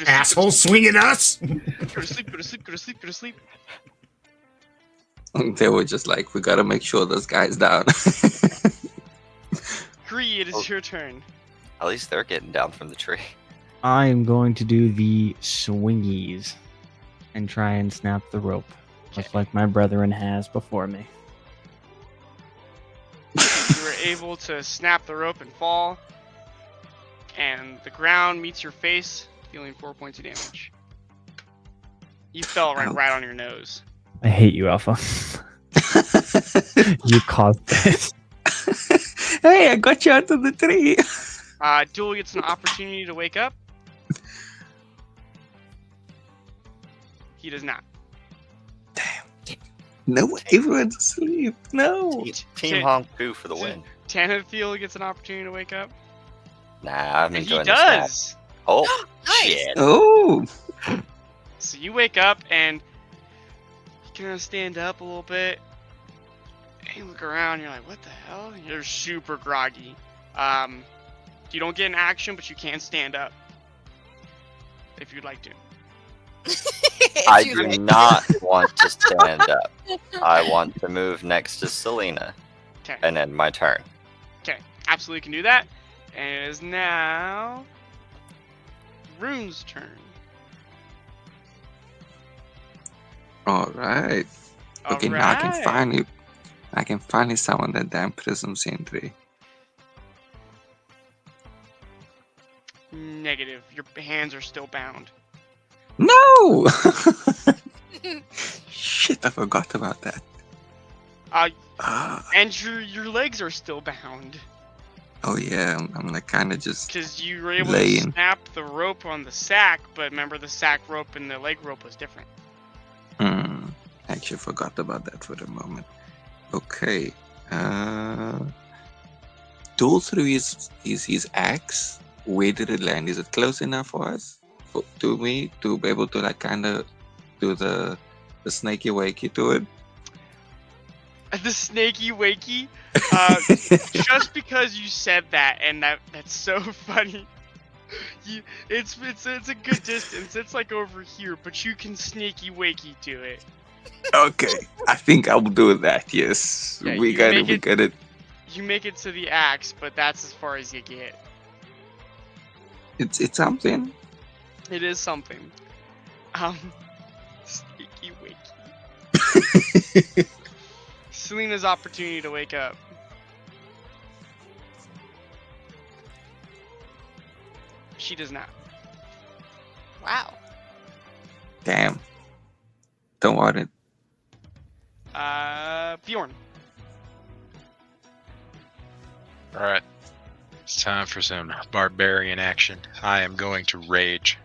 Asshole swinging us. go to sleep, go to sleep, go to sleep, go to sleep. They were just like, we gotta make sure this guy's down. Kree, it is your turn. at least they're getting down from the tree. I am going to do the swingies and try and snap the rope, just like my brethren has before me. You were able to snap the rope and fall, and the ground meets your face, dealing 4 points of damage. You fell right on your nose. I hate you, Alpha. You caused this. Hey, I got you out of the tree. Duel gets an opportunity to wake up. He does not. No, everyone's asleep. No. Team Honk 2 for the win. Tanathiel gets an opportunity to wake up. Nah, I'm And he enjoying this nap. does! Oh, Nice. shit. Oh. So you wake up and you kind of stand up a little bit. And you look around, you're like, what the hell? You're super groggy. You don't get an action, but you can stand up. If you'd like to. I do not want to stand up. I want to move next to Selena Okay. and end my turn. Okay. Absolutely can do that. And it is now Rune's turn. All right. Okay, now I can finally summon that damn Prism Sentry. Negative. Your hands are still bound. No! Shit, I forgot about that. And your legs are still bound. Oh yeah, I'm like kind of just. Because you were able Laying. to snap the rope on the sack, but remember the sack rope and the leg rope was different. Actually forgot about that for a moment. Okay. Duel through his axe. Where did it land? Is it close enough for us? To me to be able to like kind of do the snaky wakey to it? The snaky wakey. Just because you said that, and that's so funny. It's a good distance. It's like over here, but you can snaky wakey to it. Okay, I think I'll do that. Yes, Yeah, we you got make it. We it- got it. You make it to the axe, but that's as far as you get. It's something. It is something. Sneaky wakey. Selena's opportunity to wake up. She does not. Wow. Damn. Don't want it. Bjorn. Alright. It's time for some barbarian action. I am going to rage.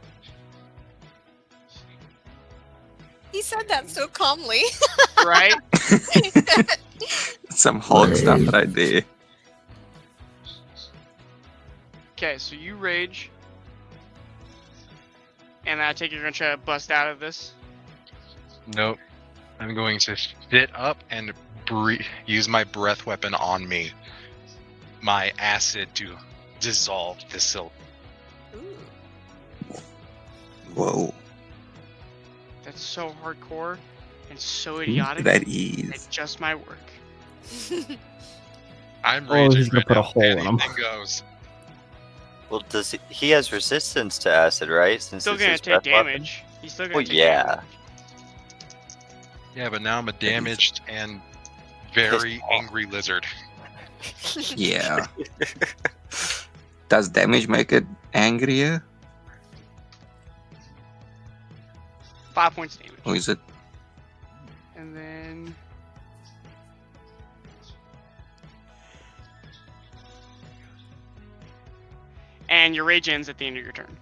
He said that so calmly. Right? Some Hulk stuff right there. Okay, so you rage. And I take it you're gonna try to bust out of this. Nope. I'm going to sit up and use my breath weapon on me. My acid to dissolve the silk. Ooh. Whoa. That's so hardcore and so idiotic. That It is. just might work. I'm Oh, raging he's gonna right put a now. hole in him. Anything goes. Well, does he has resistance to acid, right? Since Still it's gonna his take breath weapon? damage. He's still gonna Well, take yeah. damage. Yeah, but now I'm a damaged and very Pissed off. angry lizard. Yeah. Does damage make it angrier? 5 points damage. Or is it? And then and your rage ends at the end of your turn.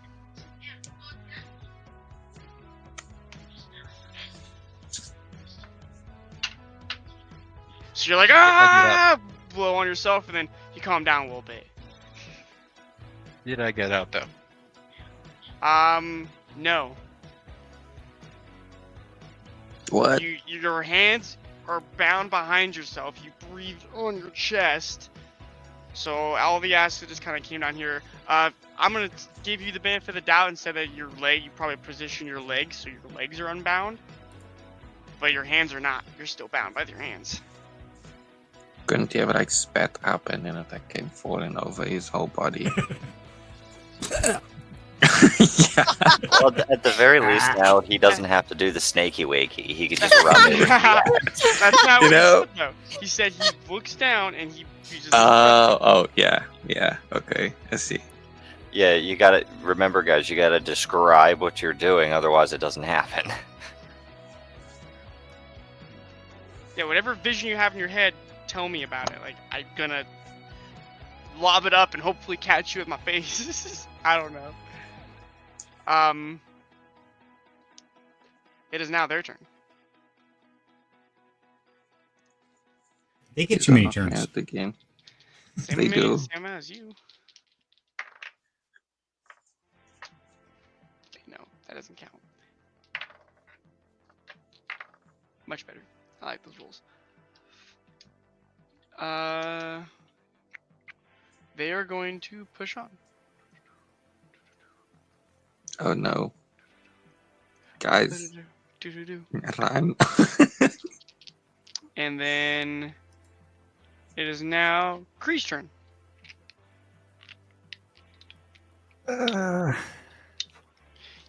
So you're like, ah, blow on yourself, and then you calm down a little bit. Did I get out though? No. What? Your hands are bound behind yourself. You breathe on your chest. So all the acid just kind of came down here. I'm gonna give you the benefit of the doubt and say that your leg, you probably position your legs so your legs are unbound, but your hands are not. You're still bound by your hands. Couldn't he have like spat up and then it like came falling over his whole body? Yeah. Well, at the very least, now he doesn't have to do the snaky wakey. He could just run it. That's not You what know- he said though. He said he looks down and he just. Oh, yeah. Okay, I see. Yeah, you gotta remember, guys. You gotta describe what you're doing, otherwise it doesn't happen. Yeah, whatever vision you have in your head, tell me about it. Like, I'm gonna lob it up and hopefully catch you with my face. I don't know. It is now their turn. They get too many Knock me turns. out again. Same They me, do. same as you. No, that doesn't count. Much better. I like those rules. They are going to push on. Oh no. Guys, Do-do-do. run. And then it is now Kree's turn. You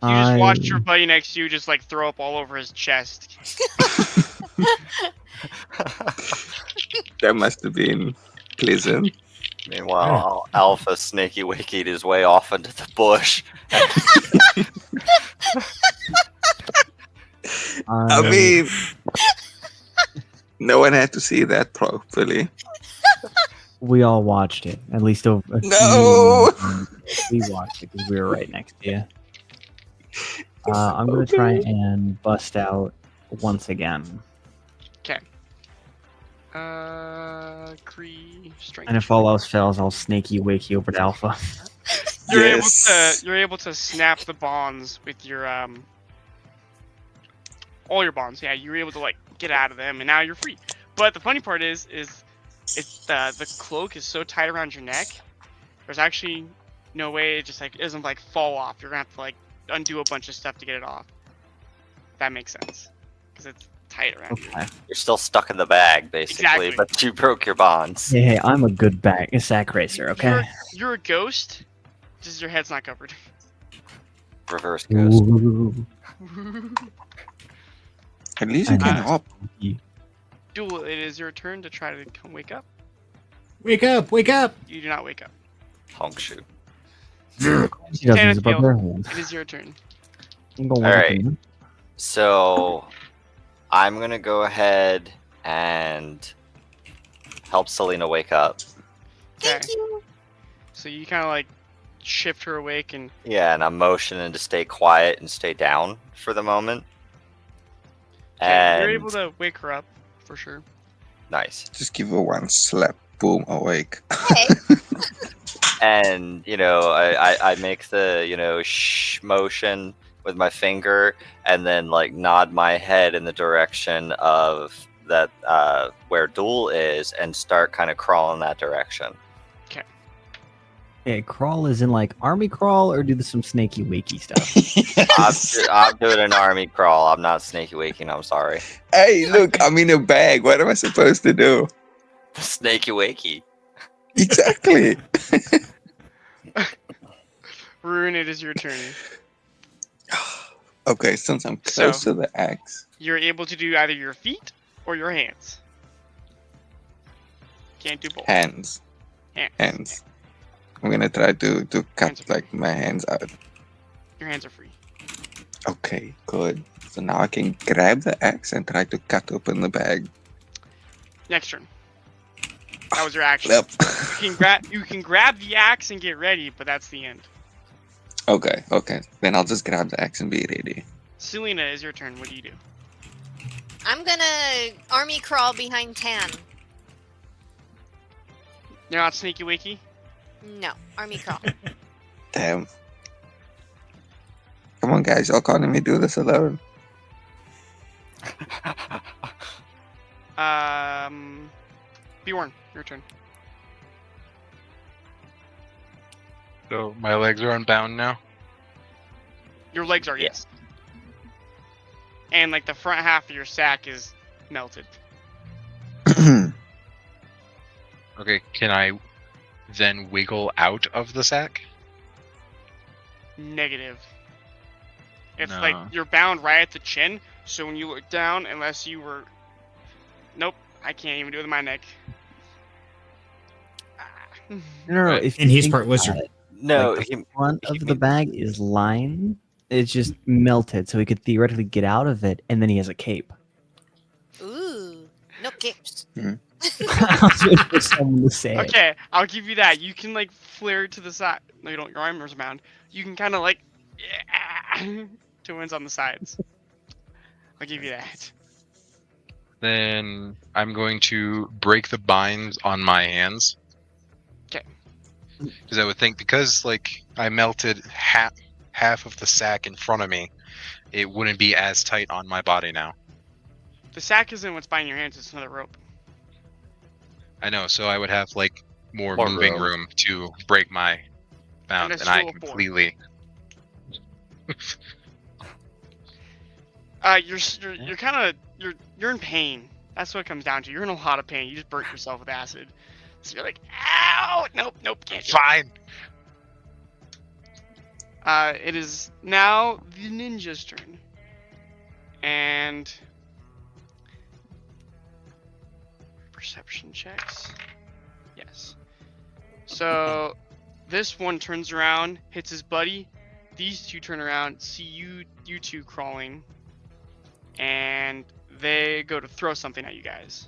just watched your buddy next to you just like throw up all over his chest. That must have been pleasant. Meanwhile, Alpha snaky wikied his way off into the bush. I mean, no one had to see that properly. we all watched it. At least over. No! We watched it because we were right next to you. I'm gonna try and bust out once again. Kree strength. And if all else fails, I'll snaky wakey over to Alpha. Yes. You're able to snap the bonds with your all your bonds. Yeah, you're able to like get out of them, and now you're free. But the funny part is it's the cloak is so tight around your neck. There's actually no way it just like it doesn't like fall off. You're gonna have to like undo a bunch of stuff to get it off. If that makes sense, because it's tight around you. Okay. You're still stuck in the bag, basically, Exactly. but you broke your bonds. Hey, I'm a good sack racer. Okay. You're a ghost. Just your head's not covered. Reverse ghost. Ooh. At least you can Uh, hop. Duel, it is your turn to try to come wake up. Wake up! Wake up! You do not wake up. Honk shoot. She doesn't Tanner use above Field. her hand. It is your turn. I'm going All with right. it. So I'm gonna go ahead and help Selena wake up. Thank Okay. you. So you kind of like shift her awake and Yeah, and I'm motioning to stay quiet and stay down for the moment. you're And able to wake her up for sure. nice. Just give her one slap. Boom, awake. Hey, And I make the shh motion with my finger, and then like nod my head in the direction of that where Duel is, and start kind of crawling that direction. Okay, crawl is in like army crawl or do some snaky wakey stuff. I'm doing an army crawl. I'm not snaky waking. I'm sorry. Hey, look, I'm in a bag. What am I supposed to do? Snaky wakey. Exactly. Rune, it is your turn. Okay, since I'm close to the axe. You're able to do either your feet or your hands. Can't do both. Hands. Hands. I'm gonna try to Hands cut are like my hands out. Your hands are free. Okay, good. So now I can grab the axe and try to cut open the bag. Next turn. That was your action. Yep. You can grab the axe and get ready, but that's the end. Okay. Then I'll just grab the axe and be ready. Selena, is your turn. What do you do? I'm gonna army crawl behind Tan. You're not sneaky wakey? No, army crawl. Damn. Come on, guys. Y'all can't let me do this alone. Bjorn, your turn. So my legs are unbound now. Your legs are yes. And like the front half of your sack is melted. Okay, can I then wiggle out of the sack? Negative. It's No. like you're bound right at the chin, so when you look down, unless you were... Nope, I can't even do it with my neck. No. Right. If And you his think part was about your- it, No, like, the front of the bag is lined. It's just melted, so he could theoretically get out of it, and then he has a cape. Ooh, no capes. I was waiting for someone to say it. Okay, I'll give you that. You can like flare to the side. No, you don't. Your armor's bound. You can kind of like two wins on the sides. I'll give you that. Then I'm going to break the binds on my hands. 'Kay. Because I would think, because like I melted half of the sack in front of me, it wouldn't be as tight on my body now. The sack isn't what's binding your hands. It's another rope. I know, so I would have like more More moving room. room to break my bound, And a and I stool of four. completely. You're kind of you're in pain. That's what it comes down to. You're in a lot of pain. You just burnt yourself with acid. So you're like, ow! Nope, can't do it. Fine. It is now the ninja's turn. And perception checks. Yes. So this one turns around, hits his buddy. These two turn around, see you two crawling, and they go to throw something at you guys.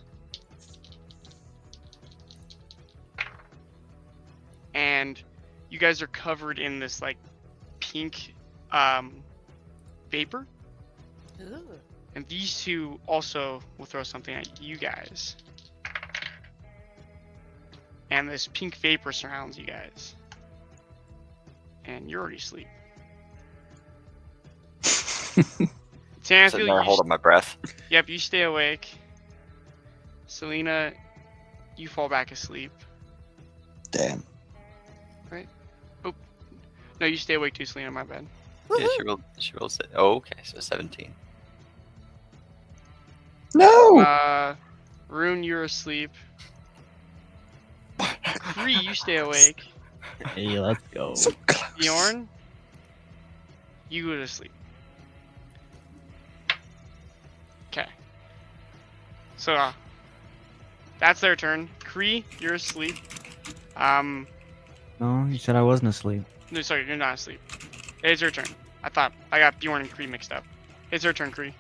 And you guys are covered in this like pink vapor. Ooh. And these two also will throw something at you guys. And this pink vapor surrounds you guys. And you're already asleep. sitting there Tanfield, holding my breath. yep, you stay awake. Selena, you fall back asleep. Damn. No, you stay awake too, Selena. My bad. Yeah, she rolled. Oh, okay, so 17. No. Rune, you're asleep. Kree, you stay awake. Hey, let's go. So close. Bjorn, you go to sleep. Okay. So, that's their turn. Kree, you're asleep. No, you said I wasn't asleep. No, sorry, you're not asleep. It's your turn. I got Bjorn and Kree mixed up. It's your turn, Kree.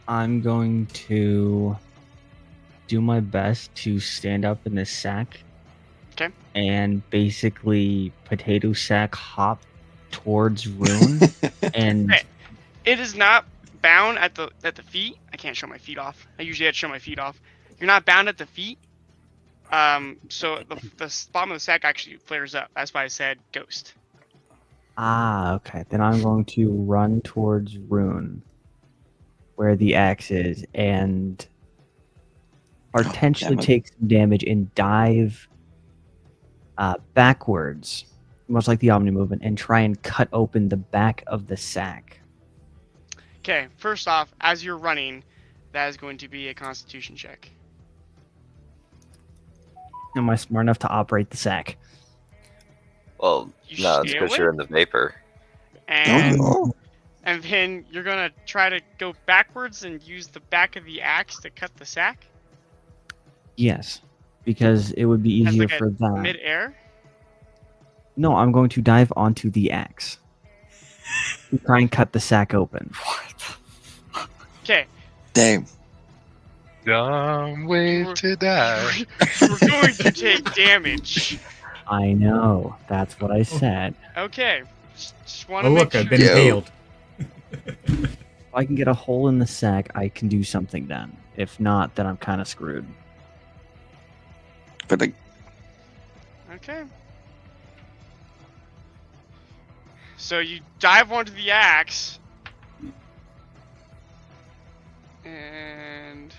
I'm going to do my best to stand up in this sack. Okay. And basically potato sack hop towards Rune and Okay. It is not bound at the feet. I can't show my feet off. I usually have to show my feet off. You're not bound at the feet. So the bottom of the sack actually flares up. That's why I said ghost. okay. Then I'm going to run towards Rune where the axe is and potentially damn it. take some damage and dive backwards, much like the Omni movement, and try and cut open the back of the sack. Okay, first off, as you're running, that is going to be a Constitution check. Am I smart enough to operate the sack? Well, You no, it's stay because you're in awake? the vapor. And Oh, and then you're gonna try to go backwards and use the back of the axe to cut the sack Yes, because it would be as easier like a for that. mid-air. No, I'm going to dive onto the axe. To try and cut the sack open. Okay, damn. Dumb way to die. we're going to take damage. I know. That's what I said. Okay, just want to Oh, make look, sure. I've been Yo. impaled. If I can get a hole in the sack, I can do something then. If not, then I'm kind of screwed. But like, Okay. So you dive onto the axe, and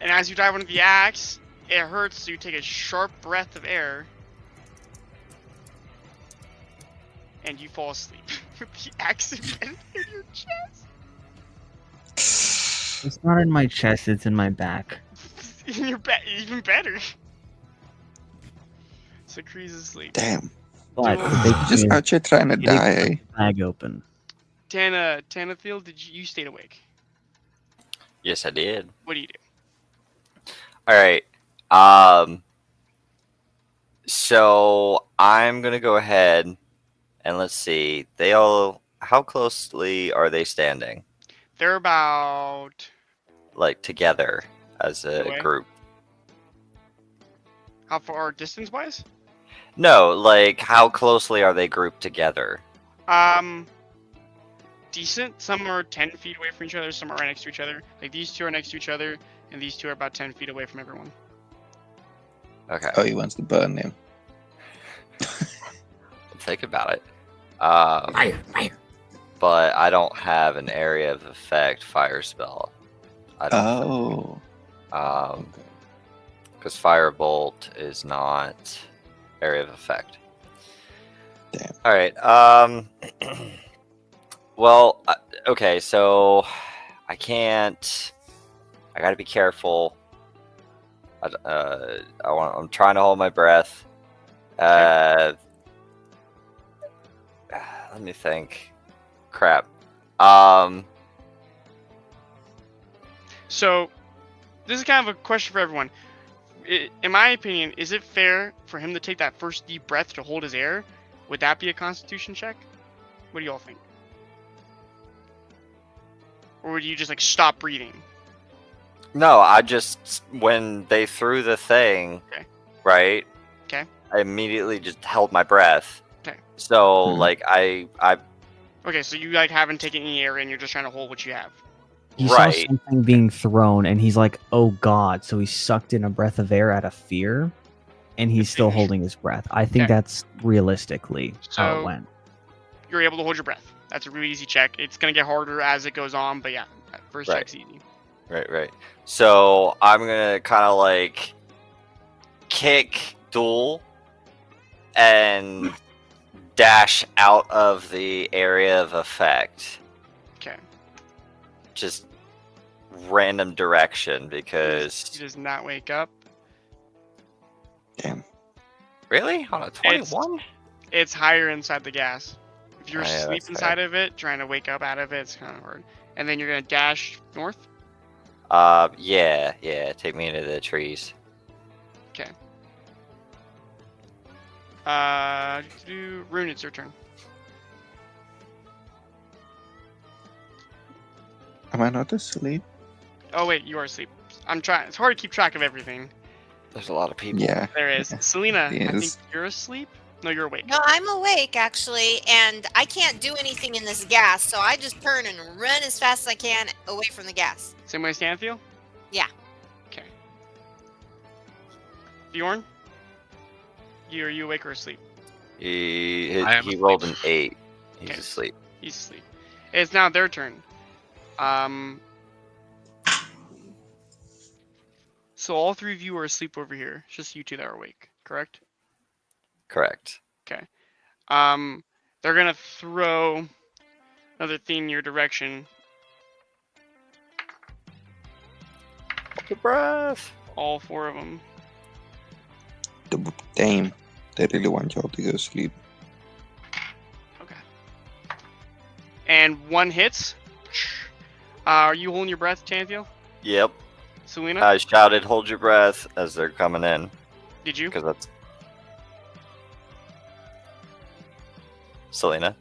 as you dive onto the axe, it hurts. So you take a sharp breath of air, and you fall asleep with the axe embedded in your chest. It's not in my chest, it's in my back. In your back, even better. So Kree's asleep. damn. But the big Just thing is out here trying to getting die, eh? the bag open. Tanafield, you stayed awake? Yes, I did. What do you do? All right. So I'm gonna go ahead and let's see. How closely are they standing? They're about Like together as a Away? group? how far distance wise? No, like how closely are they grouped together? Decent. Some are 10 feet away from each other. Some are right next to each other. Like these two are next to each other, and these two are about 10 feet away from everyone. Okay, Oh, he wants to burn him. think about it. Fire. But I don't have an area of effect fire spell. I don't. Oh. Okay. Because Firebolt is not area of effect. Damn. All right. Well, okay. So I can't. I got to be careful. I'm trying to hold my breath. Let me think. Crap. So, this is kind of a question for everyone. In my opinion, is it fair for him to take that first deep breath to hold his air? Would that be a Constitution check? What do y'all think? Or would you just like stop breathing? No, I just when they threw the thing, Okay. right? Okay. I immediately just held my breath. Okay. So Mhm. like I Okay, so you like haven't taken any air and you're just trying to hold what you have. He Right. saw something being thrown and he's like, oh god. So he sucked in a breath of air out of fear and he's still finish. holding his breath. I think Okay. that's realistically how So- it went. You're able to hold your breath. That's a really easy check. It's gonna get harder as it goes on, but yeah, First Right. check's easy. Right. So I'm gonna kind of like kick Duel and dash out of the area of effect. Okay. Just random direction because He does not wake up. Damn. really on a 21. It's higher inside the gas. If you're Oh, yeah, asleep that's inside of it, trying to wake up out of it, it's kind of hard. And then you're gonna dash north. Yeah. Take me into the trees. Rune, it's your turn. Am I not asleep? Oh wait, you are asleep. I'm trying. It's hard to keep track of everything. There's a lot of people. Yeah. There is. Selena, I think Yes. you're asleep. No, you're awake. No, I'm awake actually, and I can't do anything in this gas, so I just turn and run as fast as I can away from the gas. Same way as Stanfield? Yeah. Okay. Bjorn? Are you awake or asleep? He I am rolled an 8. He's Okay. asleep. He's asleep. It's now their turn. So all three of you are asleep over here. It's just you two that are awake, correct? Correct. They're gonna throw another thing in your direction. Hold your breath. All four of them. Damn. They really want y'all to go sleep. Okay. And one hits. Are you holding your breath, Chantiel? Yep. Selena? I shouted, "Hold your breath!" as they're coming in, Did you? because that's Selena.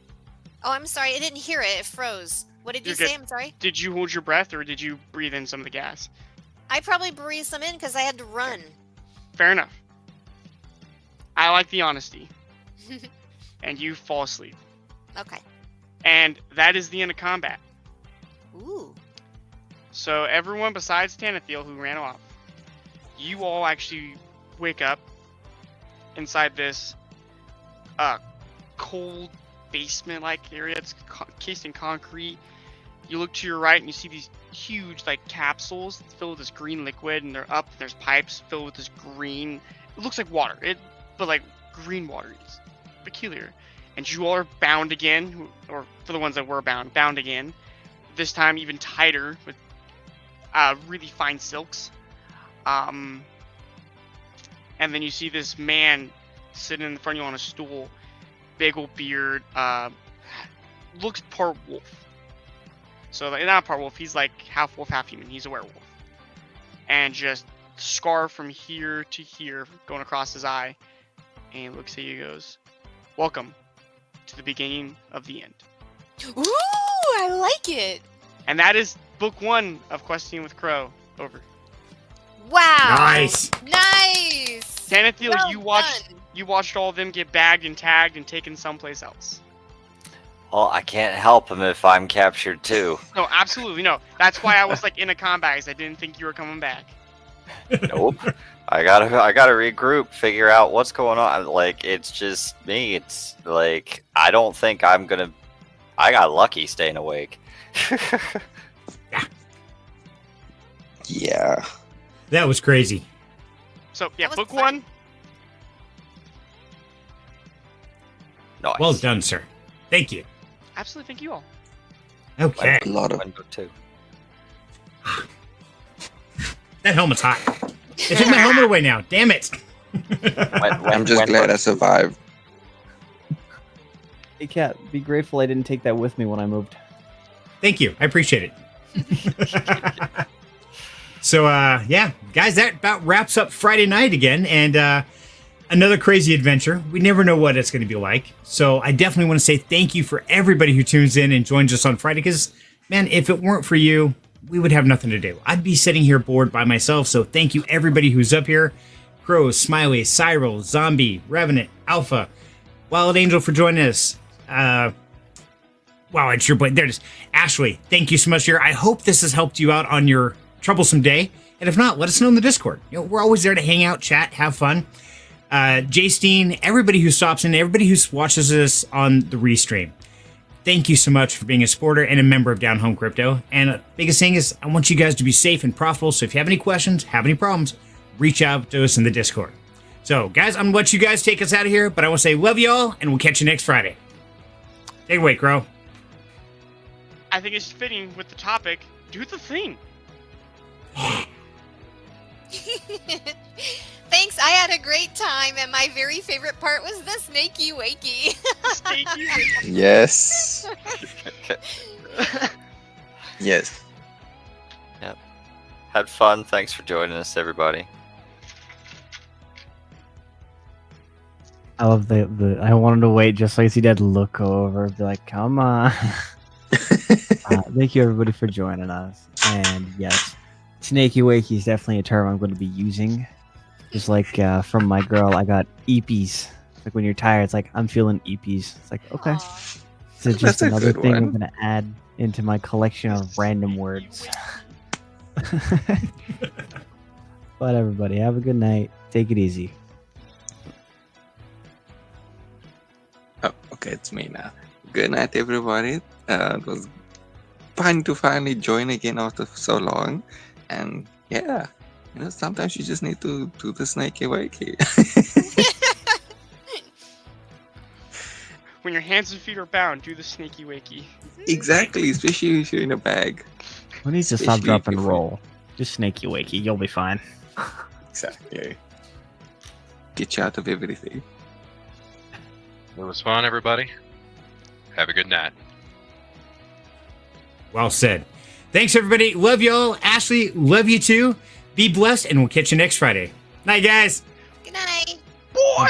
Oh, I'm sorry, I didn't hear it. It froze. What did you You're say? good. I'm sorry. Did you hold your breath, or did you breathe in some of the gas? I probably breathed some in because I had to run. Fair enough. I like the honesty. And you fall asleep. Okay. And that is the end of combat. Ooh. So everyone besides Tanathiel, who ran off, you all actually wake up inside this cold basement-like area. It's cased in concrete. You look to your right and you see these huge capsules filled with this green liquid, and they're up. There's pipes filled with this green. It looks like water. But green water. It's peculiar. And you all are bound again, or for the ones that were bound again. This time even tighter with really fine silks. And then you see this man sitting in front of you on a stool, big old beard, looks part wolf. So not part wolf, he's like half wolf, half human. He's a werewolf. And just scar from here to here going across his eye. And he looks at you and goes, "Welcome to the beginning of the end." Ooh, I like it. And that is book 1 of Questing with Qrow over. Wow. Nice. Nice. Tanathiel, Well you watched all of them get bagged and tagged and taken someplace else. Well, I can't help him if I'm captured too. No, absolutely no. That's why I was in a combat, because I didn't think you were coming back. Nope. I gotta regroup, figure out what's going on. It's just me. It's I don't think I'm gonna. I got lucky staying awake. Yeah. That was crazy. So yeah, That was book fun. 1. Nice. Well done, sir. Thank you. Absolutely, thank you all. Okay. A lot of When book 2. That helmet's hot. They took my helmet away now. Damn it. I'm just glad I survived. Hey, Cat, be grateful I didn't take that with me when I moved. Thank you. I appreciate it. So, yeah, guys, that about wraps up Friday night again. And another crazy adventure. We never know what it's going to be like. So I definitely want to say thank you for everybody who tunes in and joins us on Friday. Because, man, if it weren't for you, we would have nothing to do. I'd be sitting here bored by myself. So thank you, everybody who's up here. Qrow, Smiley, Cyril, Zombie, Revenant, Alpha, Wild Angel for joining us. Wow, I sure played. There it is. Ashley, thank you so much here. I hope this has helped you out on your troublesome day. And if not, let us know in the Discord. We're always there to hang out, chat, have fun. Jay Steen, everybody who stops in, everybody who watches us on the restream. thank you so much for being a supporter and a member of Down Home Crypto. And biggest thing is, I want you guys to be safe and profitable. So if you have any questions, have any problems, reach out to us in the Discord. So, guys, I'm going to let you guys take us out of here, but I want to say love you all, and we'll catch you next Friday. Take it away, Qrow. I think it's fitting with the topic. Do the thing. Thanks, I had a great time, and my very favorite part was the snakey wakey. Yes. Yes. Had fun. Thanks for joining us, everybody. I love the I wanted to wait just so I see that look over, be like, come on. Thank you everybody for joining us. And yes, snaky wakey is definitely a term I'm going to be using. Just like from my girl, I got eepies. Like when you're tired, it's like, I'm feeling eepies. It's like, okay. So just That's a another good thing I'm one. going to add into my collection of random words. But everybody, have a good night. Take it easy. Oh, okay, it's me now. Good night, everybody. It was fun to finally join again after so long. And yeah, sometimes you just need to do the snaky wakey. When your hands and feet are bound, do the sneaky wakey. Exactly, especially if you're in a bag. Who needs to stop, Especially drop, and if- roll? Just snaky wakey. You'll be fine. Exactly. Get you out of everything. It was fun, everybody. Have a good night. Well said. Thanks, everybody. Love y'all. Ashley, love you too. Be blessed, and we'll catch you next Friday. Night, guys. Good night. Boy!